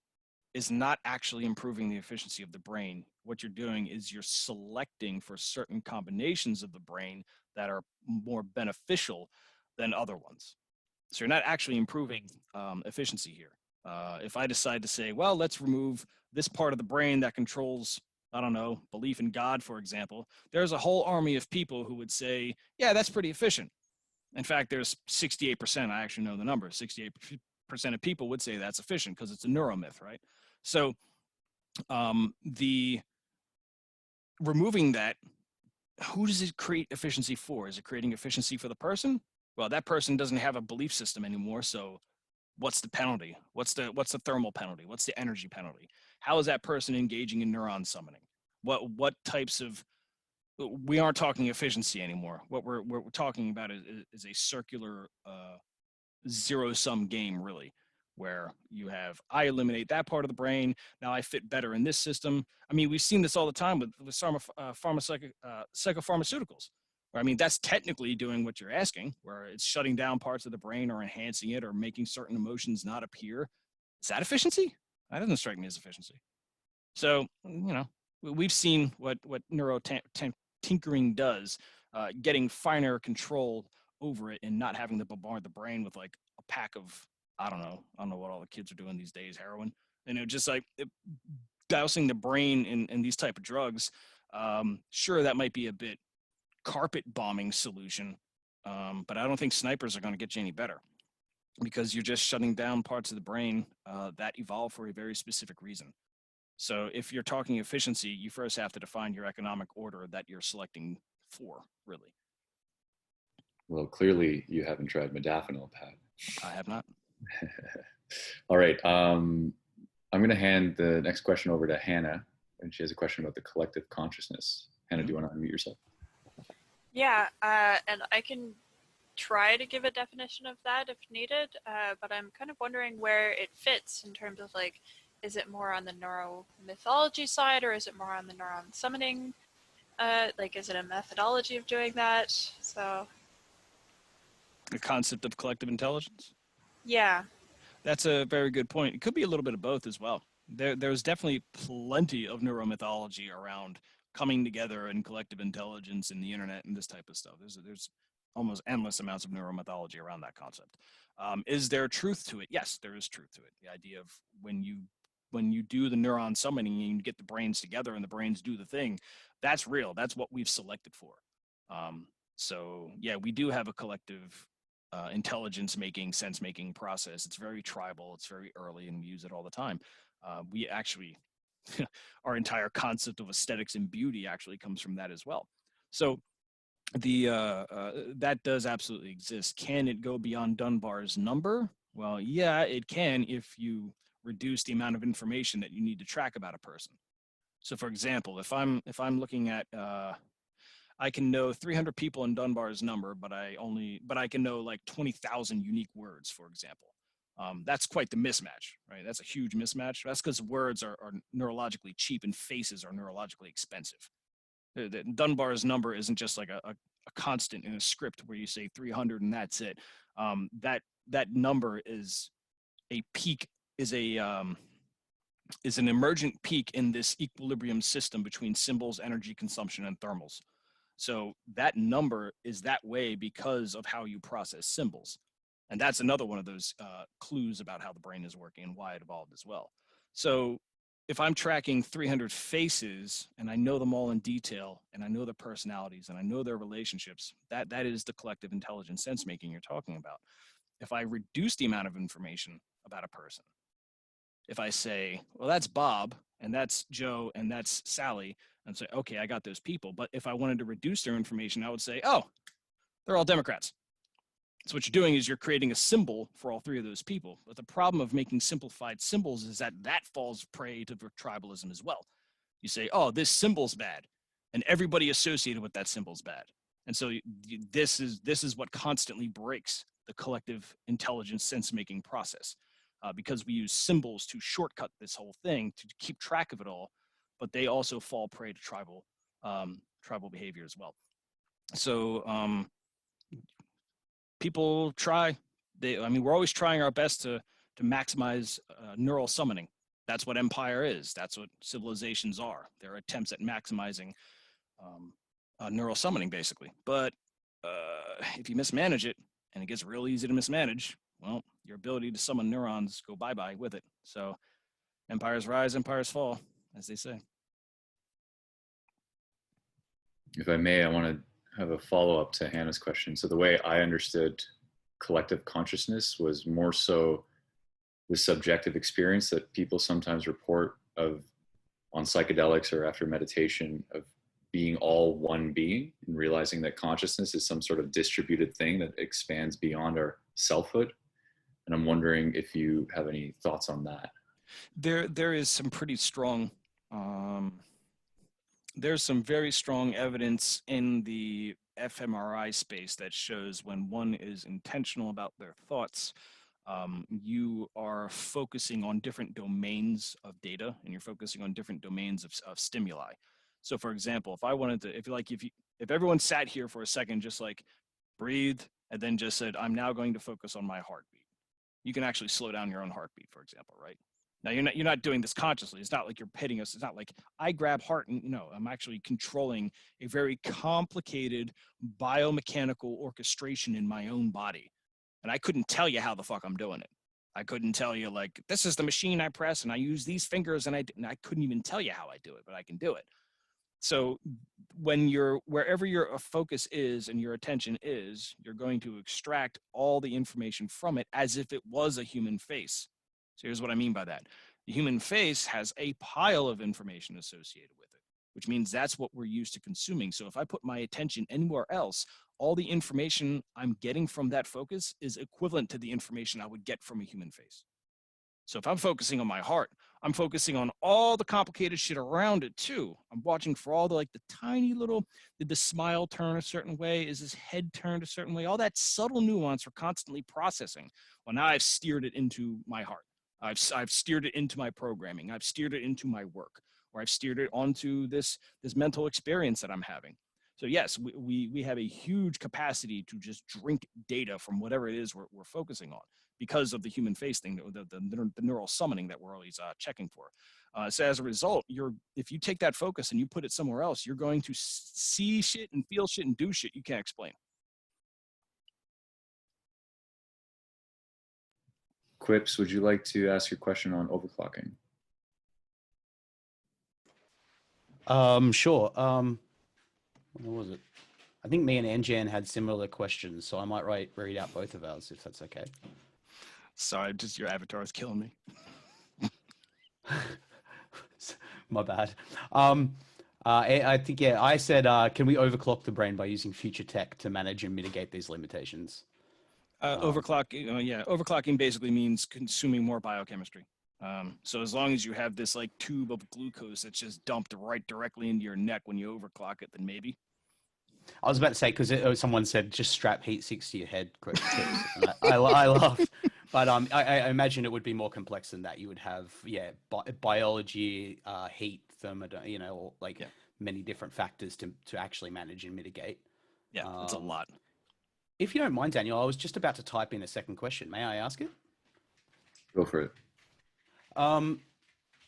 is not actually improving the efficiency of the brain. What you're doing is you're selecting for certain combinations of the brain that are more beneficial than other ones. So you're not actually improving efficiency here. If I decide to say, well, let's remove this part of the brain that controls, I don't know, belief in God, for example, there's a whole army of people who would say, yeah, that's pretty efficient. In fact, there's 68%, I actually know the number, 68% of people would say that's efficient because it's a neuromyth, right? So the removing that, who does it create efficiency for? Is it creating efficiency for the person? Well, that person doesn't have a belief system anymore, so what's the penalty? What's the thermal penalty? What's the energy penalty? How is that person engaging in neuron summoning? What types of, we aren't talking efficiency anymore. What we're talking about is a circular zero-sum game, really, where you have, I eliminate that part of the brain, now I fit better in this system. I mean, we've seen this all the time with psychopharmaceuticals, where, I mean, that's technically doing what you're asking, where it's shutting down parts of the brain or enhancing it or making certain emotions not appear. Is that efficiency? That doesn't strike me as efficiency. So, we've seen what neuro tinkering does, getting finer control over it and not having to bombard the brain with like a pack of, I don't know what all the kids are doing these days, heroin, just like dousing the brain in these type of drugs. Sure, that might be a bit carpet bombing solution, but I don't think snipers are going to get you any better, because you're just shutting down parts of the brain that evolve for a very specific reason. So if you're talking efficiency, you first have to define your economic order that you're selecting for, really. Well, clearly you haven't tried modafinil, Pat. I have not. All right. I'm going to hand the next question over to Hannah, and she has a question about the collective consciousness. Hannah, do you want to unmute yourself? Yeah, and I can try to give a definition of that if needed, but I'm kind of wondering where it fits in terms of, like, is it more on the neuromythology side, or is it more on the neuron summoning? Like, is it a methodology of doing that? So The concept of collective intelligence? yeah. That's a very good point. It could be a little bit of both as well. There's definitely plenty of neuromythology around coming together and collective intelligence in the internet and this type of stuff. There's almost endless amounts of neuromythology around that concept. Is there truth to it? Yes, there is truth to it. The idea of when you do the neuron summoning and you get the brains together and the brains do the thing, that's real. That's what we've selected for. So yeah, we do have a collective intelligence making, sense making process. It's very tribal, it's very early, and we use it all the time. We actually, our entire concept of aesthetics and beauty actually comes from that as well. So the that does absolutely exist. Can it go beyond Dunbar's number? Well, yeah, it can if you reduce the amount of information that you need to track about a person. So, for example, if I'm looking at I can know 300 people in Dunbar's number, but I can know like 20,000 unique words, for example. That's quite the mismatch, right? That's a huge mismatch. That's because words are neurologically cheap and faces are neurologically expensive. Dunbar's number isn't just like a constant in a script where you say 300 and that's it. That number is a peak, is an emergent peak in this equilibrium system between symbols, energy consumption, and thermals. So that number is that way because of how you process symbols. And that's another one of those clues about how the brain is working and why it evolved as well. So if I'm tracking 300 faces and I know them all in detail and I know their personalities and I know their relationships, that is the collective intelligence sense making you're talking about. If I reduce the amount of information about a person, if I say, well, that's Bob and that's Joe and that's Sally, and say, okay, I got those people. But if I wanted to reduce their information, I would say, oh, they're all Democrats. So what you're doing is you're creating a symbol for all three of those people. But the problem of making simplified symbols is that falls prey to tribalism as well. You say, oh, this symbol's bad, and everybody associated with that symbol's bad. And so this is what constantly breaks the collective intelligence sense-making process. Because we use symbols to shortcut this whole thing to keep track of it all, but they also fall prey to tribal behavior as well. So people try. We're always trying our best to maximize neural summoning. That's what empire is. That's what civilizations are. They're attempts at maximizing neural summoning, basically. But if you mismanage it, and it gets real easy to mismanage, well, your ability to summon neurons go bye-bye with it. So empires rise, empires fall, as they say. If I may, I want to have a follow-up to Hannah's question. So the way I understood collective consciousness was more so the subjective experience that people sometimes report of on psychedelics or after meditation of being all one being and realizing that consciousness is some sort of distributed thing that expands beyond our selfhood. And I'm wondering if you have any thoughts on that. There is some pretty strong there's some very strong evidence in the fMRI space that shows when one is intentional about their thoughts, you are focusing on different domains of data and you're focusing on different domains of stimuli. So for example, if I wanted to, if everyone sat here for a second, just like breathed and then just said, I'm now going to focus on my heartbeat, you can actually slow down your own heartbeat, for example, right? Now you're not doing this consciously. It's not like you're hitting us. It's not like I grab heart and I'm actually controlling a very complicated biomechanical orchestration in my own body. And I couldn't tell you how the fuck I'm doing it. I couldn't tell you like this is the machine I press and I use these fingers and I couldn't even tell you how I do it, but I can do it. So when wherever your focus is and your attention is, you're going to extract all the information from it as if it was a human face. So here's what I mean by that. The human face has a pile of information associated with it, which means that's what we're used to consuming. So if I put my attention anywhere else, all the information I'm getting from that focus is equivalent to the information I would get from a human face. So if I'm focusing on my heart, I'm focusing on all the complicated shit around it too. I'm watching for all the tiny little, did the smile turn a certain way? Is his head turned a certain way? All that subtle nuance we're constantly processing. Well, now I've steered it into my heart. I've steered it into my programming. I've steered it into my work, or I've steered it onto this mental experience that I'm having. So yes, we have a huge capacity to just drink data from whatever it is we're focusing on because of the human face thing, the neural summoning that we're always checking for. So as a result, if you take that focus and you put it somewhere else, you're going to see shit and feel shit and do shit you can't explain. Quips, would you like to ask your question on overclocking? Sure. What was it? I think me and Anjan had similar questions, so I might read out both of ours if that's okay. Sorry, just your avatar is killing me. My bad. I think, yeah, I said, can we overclock the brain by using future tech to manage and mitigate these limitations? Overclocking basically means consuming more biochemistry. So as long as you have this like tube of glucose that's just dumped directly into your neck when you overclock it, then maybe. I was about to say, because someone said just strap heat sinks to your head, Chris, and I laughed. But I imagine it would be more complex than that. You would have, biology, heat, thermodynamics, many different factors to actually manage and mitigate. Yeah, it's a lot. If you don't mind, Daniel, I was just about to type in a second question. May I ask it? Go for it.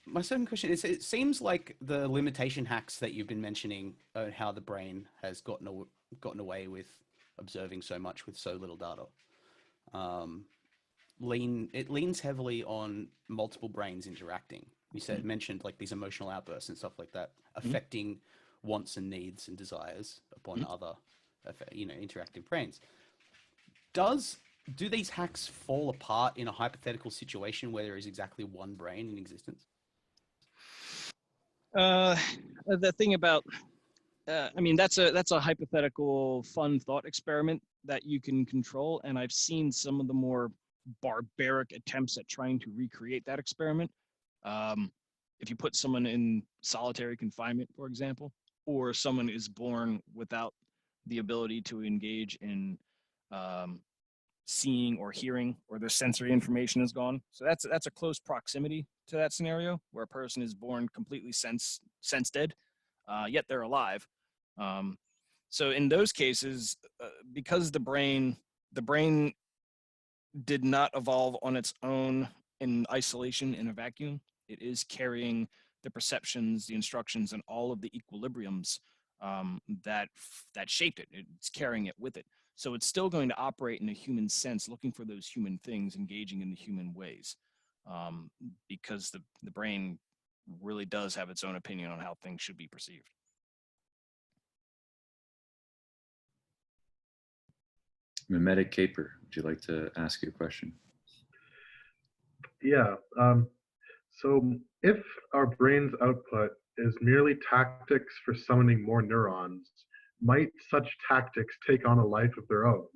My second question is, it seems like the limitation hacks that you've been mentioning, how the brain has gotten away with observing so much with so little data, leans heavily on multiple brains interacting. You mentioned like these emotional outbursts and stuff like that affecting wants and needs and desires upon other, interactive brains. Do these hacks fall apart in a hypothetical situation where there is exactly one brain in existence? The thing about, that's a hypothetical fun thought experiment that you can control. And I've seen some of the more barbaric attempts at trying to recreate that experiment. If you put someone in solitary confinement, for example, or someone is born without the ability to engage in seeing or hearing, or their sensory information is gone. So that's a close proximity to that scenario where a person is born completely sense dead, yet they're alive. So in those cases, because the brain did not evolve on its own in isolation in a vacuum, it is carrying the perceptions, the instructions, and all of the equilibriums that shaped it. It's carrying it with it. So it's still going to operate in a human sense, looking for those human things, engaging in the human ways, because the brain really does have its own opinion on how things should be perceived. Mimetic Caper, would you like to ask your question? Yeah. So if our brain's output is merely tactics for summoning more neurons, might such tactics take on a life of their own?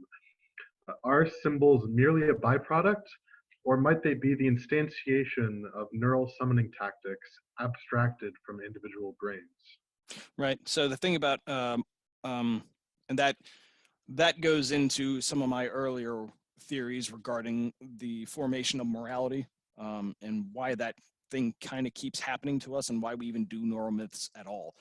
Are symbols merely a byproduct, or might they be the instantiation of neural summoning tactics abstracted from individual brains? Right. So the thing about, and that goes into some of my earlier theories regarding the formation of morality, and why that thing kind of keeps happening to us, and why we even do neuromyths at all.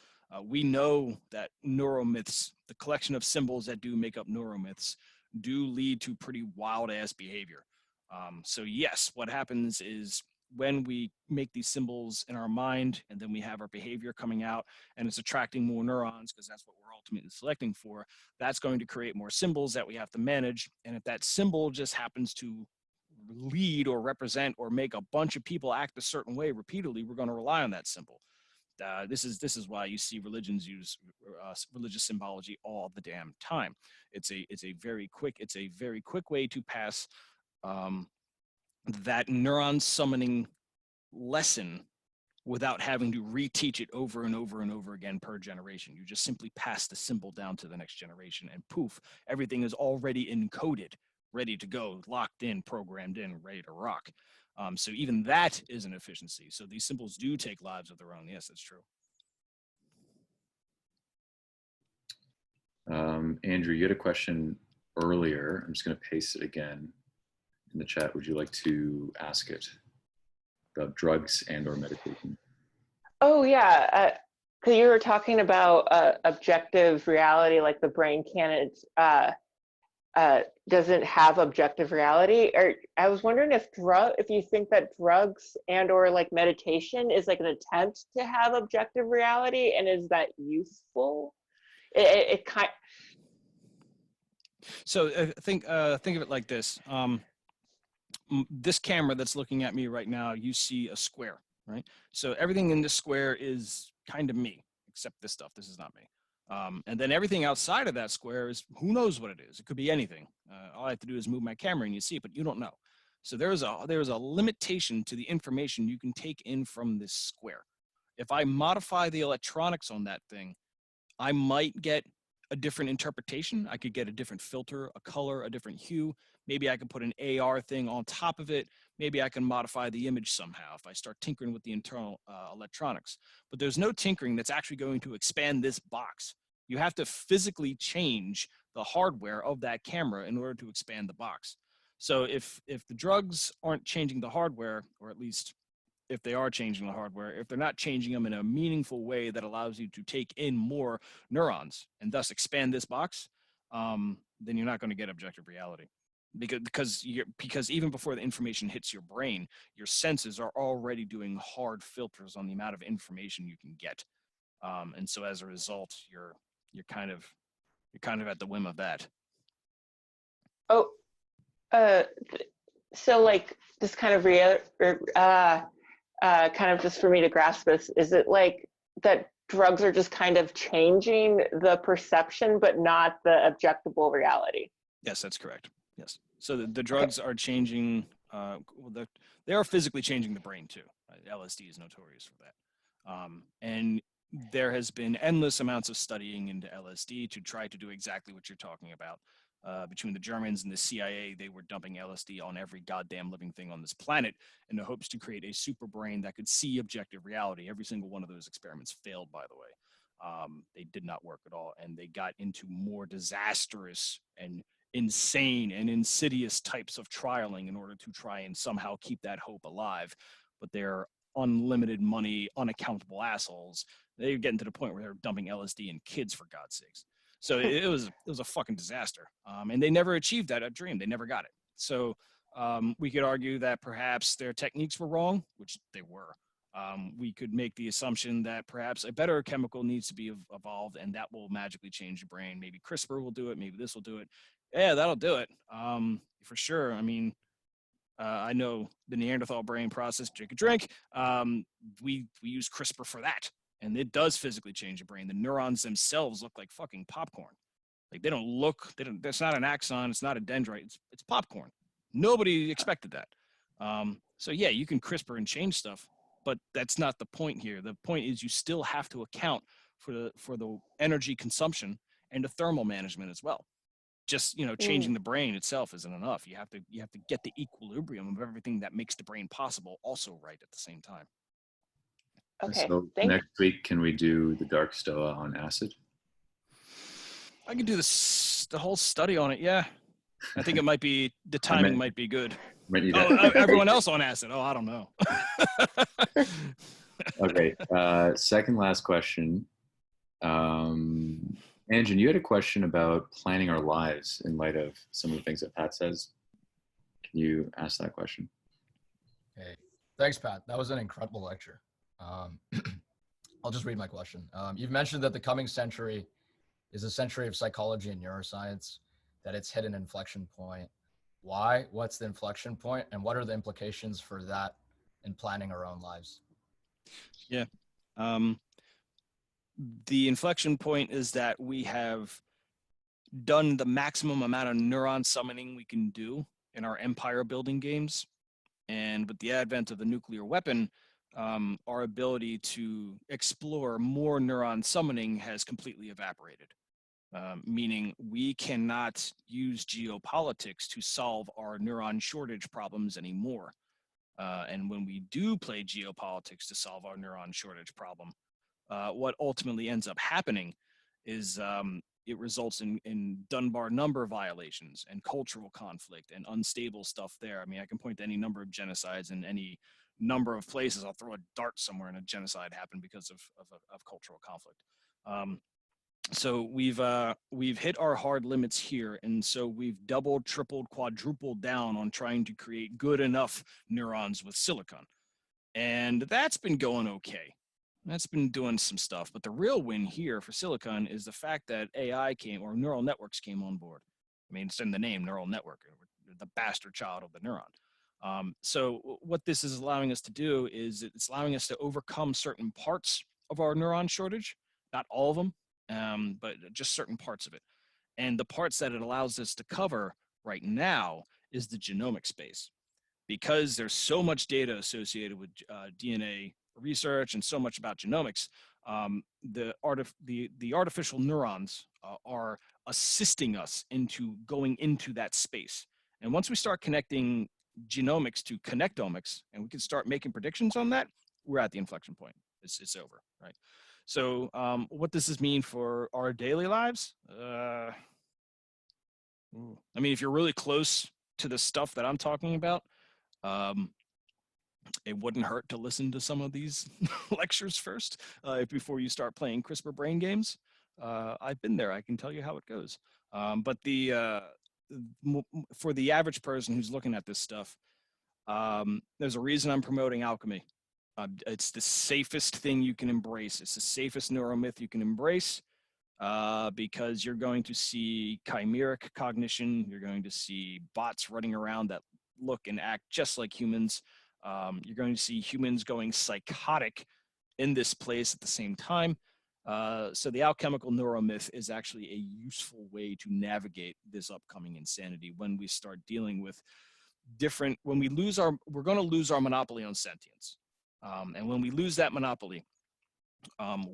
We know that neuromyths, the collection of symbols that do make up neuromyths, do lead to pretty wild ass behavior. So yes, what happens is when we make these symbols in our mind, and then we have our behavior coming out, and it's attracting more neurons, because that's what we're ultimately selecting for, that's going to create more symbols that we have to manage. And if that symbol just happens to lead or represent or make a bunch of people act a certain way repeatedly, we're going to rely on that symbol. This is why you see religions use religious symbology all the damn time. It's a very quick way to pass that neuron summoning lesson without having to reteach it over and over and over again per generation. You just simply pass the symbol down to the next generation, and poof, everything is already encoded, ready to go, locked in, programmed in, ready to rock. So even that is an efficiency. So these symbols do take lives of their own. Yes, that's true. Andrew, you had a question earlier. I'm just going to paste it again in the chat. Would you like to ask it about drugs and or medication? Oh yeah, because you were talking about objective reality, like the brain doesn't have objective reality. Or I was wondering if you think that drugs and or like meditation is like an attempt to have objective reality, and is that useful? It kind. So think of it like this. This camera that's looking at me right now, you see a square, right? So everything in this square is kind of me, except this stuff. This is not me. And then everything outside of that square is who knows what it is. It could be anything. All I have to do is move my camera and you see it, but you don't know. So there's a limitation to the information you can take in from this square. If I modify the electronics on that thing, I might get a different interpretation. I could get a different filter, a color, a different hue. Maybe I could put an AR thing on top of it. Maybe I can modify the image somehow if I start tinkering with the internal electronics. But there's no tinkering that's actually going to expand this box. You have to physically change the hardware of that camera in order to expand the box. So if the drugs aren't changing the hardware, or at least if they are changing the hardware, if they're not changing them in a meaningful way that allows you to take in more neurons and thus expand this box, then you're not going to get objective reality. Because even before the information hits your brain, your senses are already doing hard filters on the amount of information you can get, and so as a result, you're kind of at the whim of that. Oh, so like this kind of kind of just for me to grasp this, is it like that drugs are just kind of changing the perception but not the objectable reality? Yes, that's correct. Yes. So the drugs are changing, they are physically changing the brain too. LSD is notorious for that. And there has been endless amounts of studying into LSD to try to do exactly what you're talking about. Between the Germans and the CIA, they were dumping LSD on every goddamn living thing on this planet in the hopes to create a super brain that could see objective reality. Every single one of those experiments failed, by the way. They did not work at all, and they got into more disastrous and insane and insidious types of trialing in order to try and somehow keep that hope alive. But they're unlimited money, unaccountable assholes. They're getting to the point where they're dumping LSD in kids, for God's sakes. So it was a fucking disaster, and they never achieved that dream. They never got it. So we could argue that perhaps their techniques were wrong, which they were. We could make the assumption that perhaps a better chemical needs to be evolved, and that will magically change the brain. Maybe CRISPR will do it. Maybe this will do it. Yeah, that'll do it for sure. I mean, I know the Neanderthal brain process, drink a drink. We use CRISPR for that. And it does physically change the brain. The neurons themselves look like fucking popcorn. Like that's not an axon, it's not a dendrite, it's popcorn. Nobody expected that. So yeah, you can CRISPR and change stuff, but that's not the point here. The point is you still have to account for the energy consumption and the thermal management as well. Just changing the brain itself isn't enough. You have to get the equilibrium of everything that makes the brain possible also right at the same time. Okay. So next week, can we do the Dark Stoa on acid? I can do the whole study on it. Yeah, I think it might be the timing might be good. Everyone else on acid. Oh, I don't know. Okay. Second last question. Anjan, you had a question about planning our lives in light of some of the things that Pat says. Can you ask that question? Hey, thanks, Pat. That was an incredible lecture. I'll just read my question. You've mentioned that the coming century is a century of psychology and neuroscience, that it's hit an inflection point. Why? What's the inflection point? And what are the implications for that in planning our own lives? Yeah. The inflection point is that we have done the maximum amount of neuron summoning we can do in our empire building games. And with the advent of the nuclear weapon, our ability to explore more neuron summoning has completely evaporated, meaning we cannot use geopolitics to solve our neuron shortage problems anymore. And when we do play geopolitics to solve our neuron shortage problem, what ultimately ends up happening is it results in Dunbar number violations and cultural conflict and unstable stuff there. I mean, I can point to any number of genocides in any number of places. I'll throw a dart somewhere and a genocide happened because of cultural conflict. So we've hit our hard limits here, and so we've doubled, tripled, quadrupled down on trying to create good enough neurons with silicon, and that's been going okay. That's been doing some stuff, but the real win here for silicon is the fact that AI came, or neural networks came on board. I mean, it's in the name, neural network, the bastard child of the neuron. So what this is allowing us to do is it's allowing us to overcome certain parts of our neuron shortage, not all of them, but just certain parts of it. And the parts that it allows us to cover right now is the genomic space. Because there's so much data associated with DNA research and so much about genomics, the artificial neurons are assisting us into going into that space. And once we start connecting genomics to connectomics, and we can start making predictions on that, we're at the inflection point. It's over, right? So what does this mean for our daily lives? I mean, if you're really close to the stuff that I'm talking about, it wouldn't hurt to listen to some of these lectures first before you start playing CRISPR brain games. I've been there. I can tell you how it goes. But for the average person who's looking at this stuff, there's a reason I'm promoting alchemy. It's the safest thing you can embrace. It's the safest neuromyth you can embrace. Because you're going to see chimeric cognition. You're going to see bots running around that look and act just like humans. You're going to see humans going psychotic in this place at the same time. So the alchemical neuromyth is actually a useful way to navigate this upcoming insanity when we start dealing with when we're going to lose our monopoly on sentience. And when we lose that monopoly,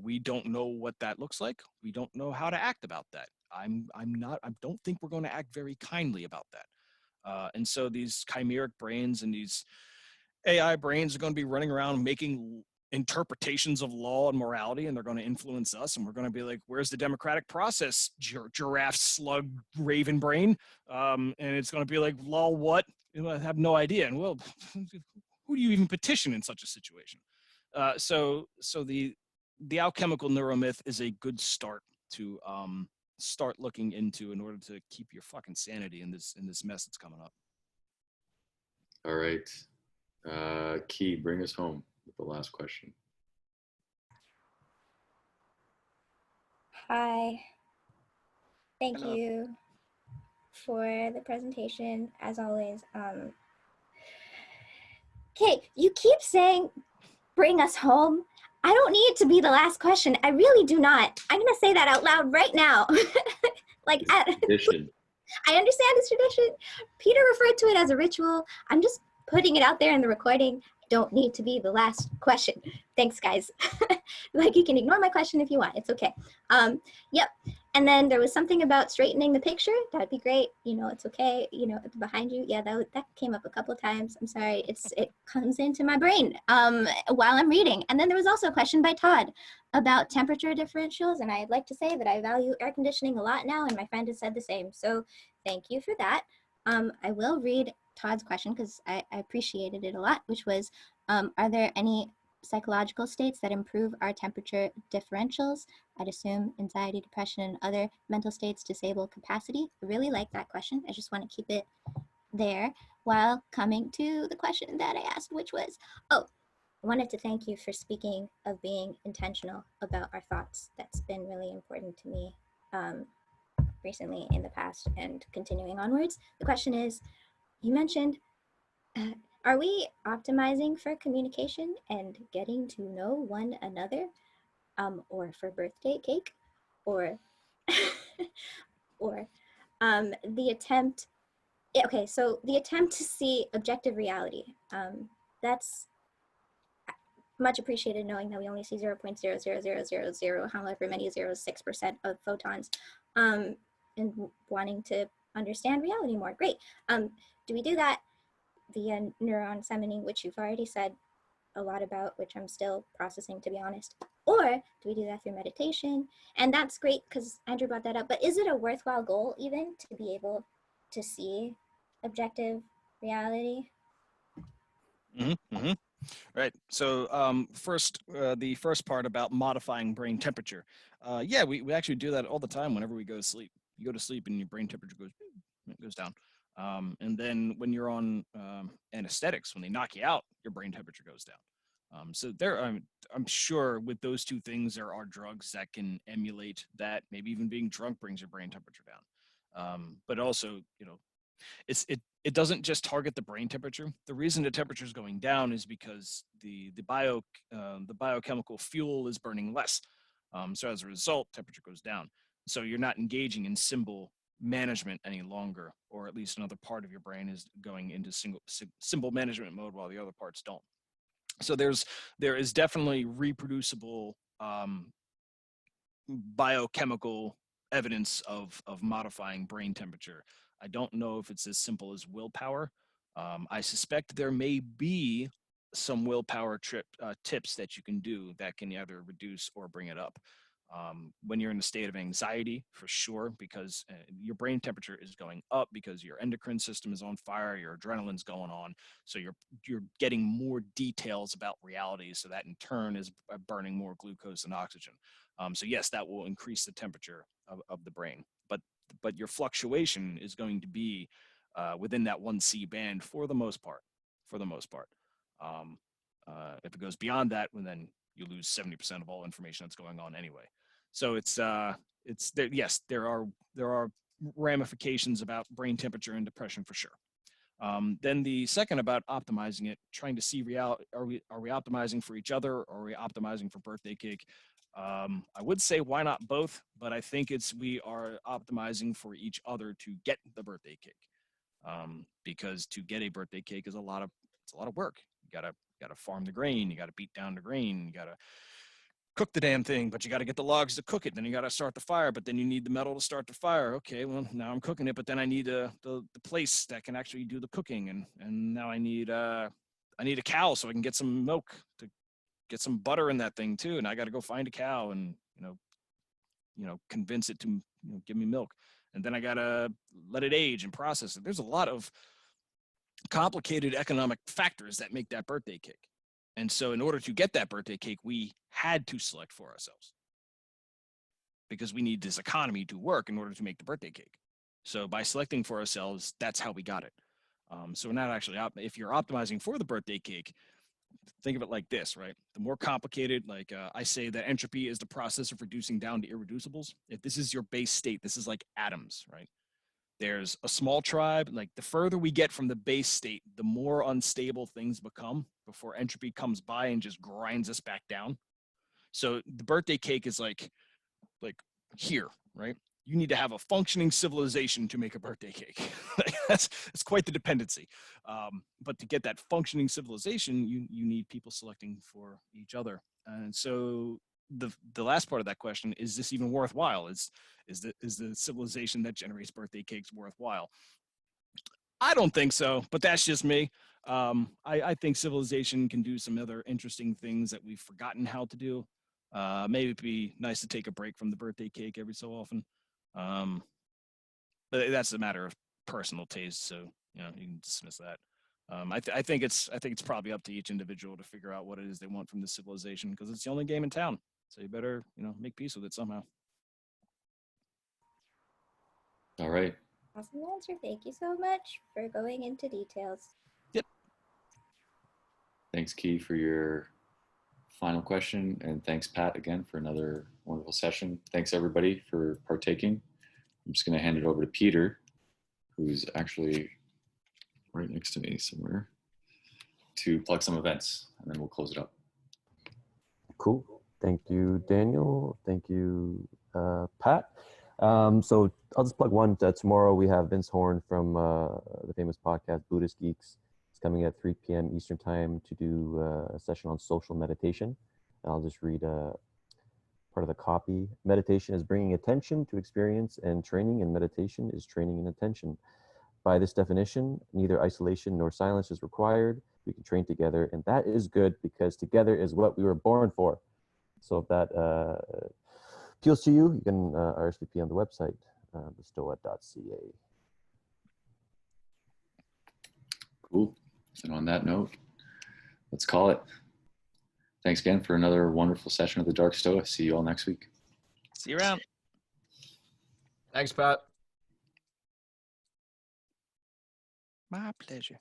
we don't know what that looks like. We don't know how to act about that. I don't think we're going to act very kindly about that. And so these chimeric brains and these AI brains are going to be running around making interpretations of law and morality, and they're going to influence us. And we're going to be like, where's the democratic process, giraffe, slug, raven brain? And it's going to be like, lol, what? I have no idea. And well, who do you even petition in such a situation? So the alchemical neuromyth is a good start to start looking into in order to keep your fucking sanity in this mess that's coming up. All right. Key, bring us home with the last question. Hi. Thank Hello. you for the presentation, as always. Okay, you keep saying, bring us home. I don't need it to be the last question. I really do not. I'm going to say that out loud right now. Tradition. I understand it's tradition. Peter referred to it as a ritual. I'm just putting it out there in the recording. Don't need to be the last question. Thanks, guys. Like, you can ignore my question if you want. It's okay. Yep. And then there was something about straightening the picture. That'd be great. You know, it's okay. You know, behind you. Yeah, that came up a couple of times. I'm sorry. It comes into my brain while I'm reading. And then there was also a question by Todd about temperature differentials. And I'd like to say that I value air conditioning a lot now, and my friend has said the same. So thank you for that. I will read Todd's question because I appreciated it a lot, which was, are there any psychological states that improve our temperature differentials? I'd assume anxiety, depression, and other mental states disable capacity. I really like that question. I just want to keep it there while coming to the question that I asked, which was, I wanted to thank you for speaking of being intentional about our thoughts. That's been really important to me recently, in the past, and continuing onwards. The question is, you mentioned, are we optimizing for communication and getting to know one another, or for birthday cake, or or the attempt, okay, so the attempt to see objective reality, that's much appreciated, knowing that we only see 0.00000, however many 0.06% of photons, and wanting to understand reality more. Great. Do we do that via neuron summoning, which you've already said a lot about, which I'm still processing, to be honest? Or do we do that through meditation? And that's great because Andrew brought that up, but is it a worthwhile goal even to be able to see objective reality? Right. So first, the first part about modifying brain temperature. Yeah, we actually do that all the time whenever we go to sleep. You go to sleep and your brain temperature goes down. And then when you're on anesthetics, when they knock you out, your brain temperature goes down. So I'm sure with those two things, there are drugs that can emulate that. Maybe even being drunk brings your brain temperature down. But also, you know, it doesn't just target the brain temperature. The reason the temperature is going down is because the biochemical fuel is burning less. So as a result, temperature goes down. So you're not engaging in symbol management any longer, or at least another part of your brain is going into symbol management mode while the other parts don't. So there is definitely reproducible biochemical evidence of modifying brain temperature. I don't know if it's as simple as willpower. I suspect there may be some willpower tips that you can do that can either reduce or bring it up. When you're in a state of anxiety, for sure, because your brain temperature is going up because your endocrine system is on fire, your adrenaline's going on, so you're getting more details about reality, so that in turn is burning more glucose and oxygen. So yes, that will increase the temperature of the brain, but your fluctuation is going to be within that 1C band for the most part. If it goes beyond that, well, then you lose 70% of all information that's going on anyway. So it's there. Yes, there are ramifications about brain temperature and depression for sure. Then the second about optimizing it, trying to see reality. Are we optimizing for each other, or are we optimizing for birthday cake? I would say why not both, but I think we are optimizing for each other to get the birthday cake, because to get a birthday cake is a lot of work. You gotta farm the grain, you gotta beat down the grain, you gotta cook the damn thing, but you got to get the logs to cook it. Then you got to start the fire, but then you need the metal to start the fire. Okay, well now I'm cooking it, but then I need the place that can actually do the cooking, and now I need a cow so I can get some milk to get some butter in that thing too, and I got to go find a cow and convince it to give me milk, and then I got to let it age and process it. There's a lot of complicated economic factors that make that birthday cake. And so in order to get that birthday cake, we had to select for ourselves because we need this economy to work in order to make the birthday cake. So by selecting for ourselves, that's how we got it. So we're not actually, if you're optimizing for the birthday cake, think of it like this, right? The more complicated, like I say that entropy is the process of reducing down to irreducibles. If this is your base state, this is like atoms, right? There's a small tribe, like the further we get from the base state, the more unstable things become before entropy comes by and just grinds us back down. So the birthday cake is like here, right? You need to have a functioning civilization to make a birthday cake. That's quite the dependency. But to get that functioning civilization, you need people selecting for each other. And so the last part of that question, is this even worthwhile? Is the civilization that generates birthday cakes worthwhile? I don't think so, but that's just me. I think civilization can do some other interesting things that we've forgotten how to do. Maybe it'd be nice to take a break from the birthday cake every so often. But that's a matter of personal taste, so you can dismiss that. I think it's probably up to each individual to figure out what it is they want from the civilization, because it's the only game in town. So you better make peace with it somehow. All right. Awesome answer. Thank you so much for going into details. Yep. Thanks, Key, for your final question, and thanks, Pat, again for another wonderful session. Thanks everybody for partaking. I'm just going to hand it over to Peter, who's actually right next to me somewhere, to plug some events, and then we'll close it up. Cool. Thank you, Daniel. Thank you, Pat. So I'll just plug one. Tomorrow we have Vince Horn from the famous podcast Buddhist Geeks. It's coming at 3 p.m. Eastern Time to do a session on social meditation. And I'll just read part of the copy. Meditation is bringing attention to experience, and training in meditation is training in attention. By this definition, neither isolation nor silence is required. We can train together, and that is good because together is what we were born for. So if that appeals to you, you can RSVP on the website, thestoa.ca. Cool. And on that note, let's call it. Thanks again for another wonderful session of the Dark Stoa. See you all next week. See you around. Thanks, Pat. My pleasure.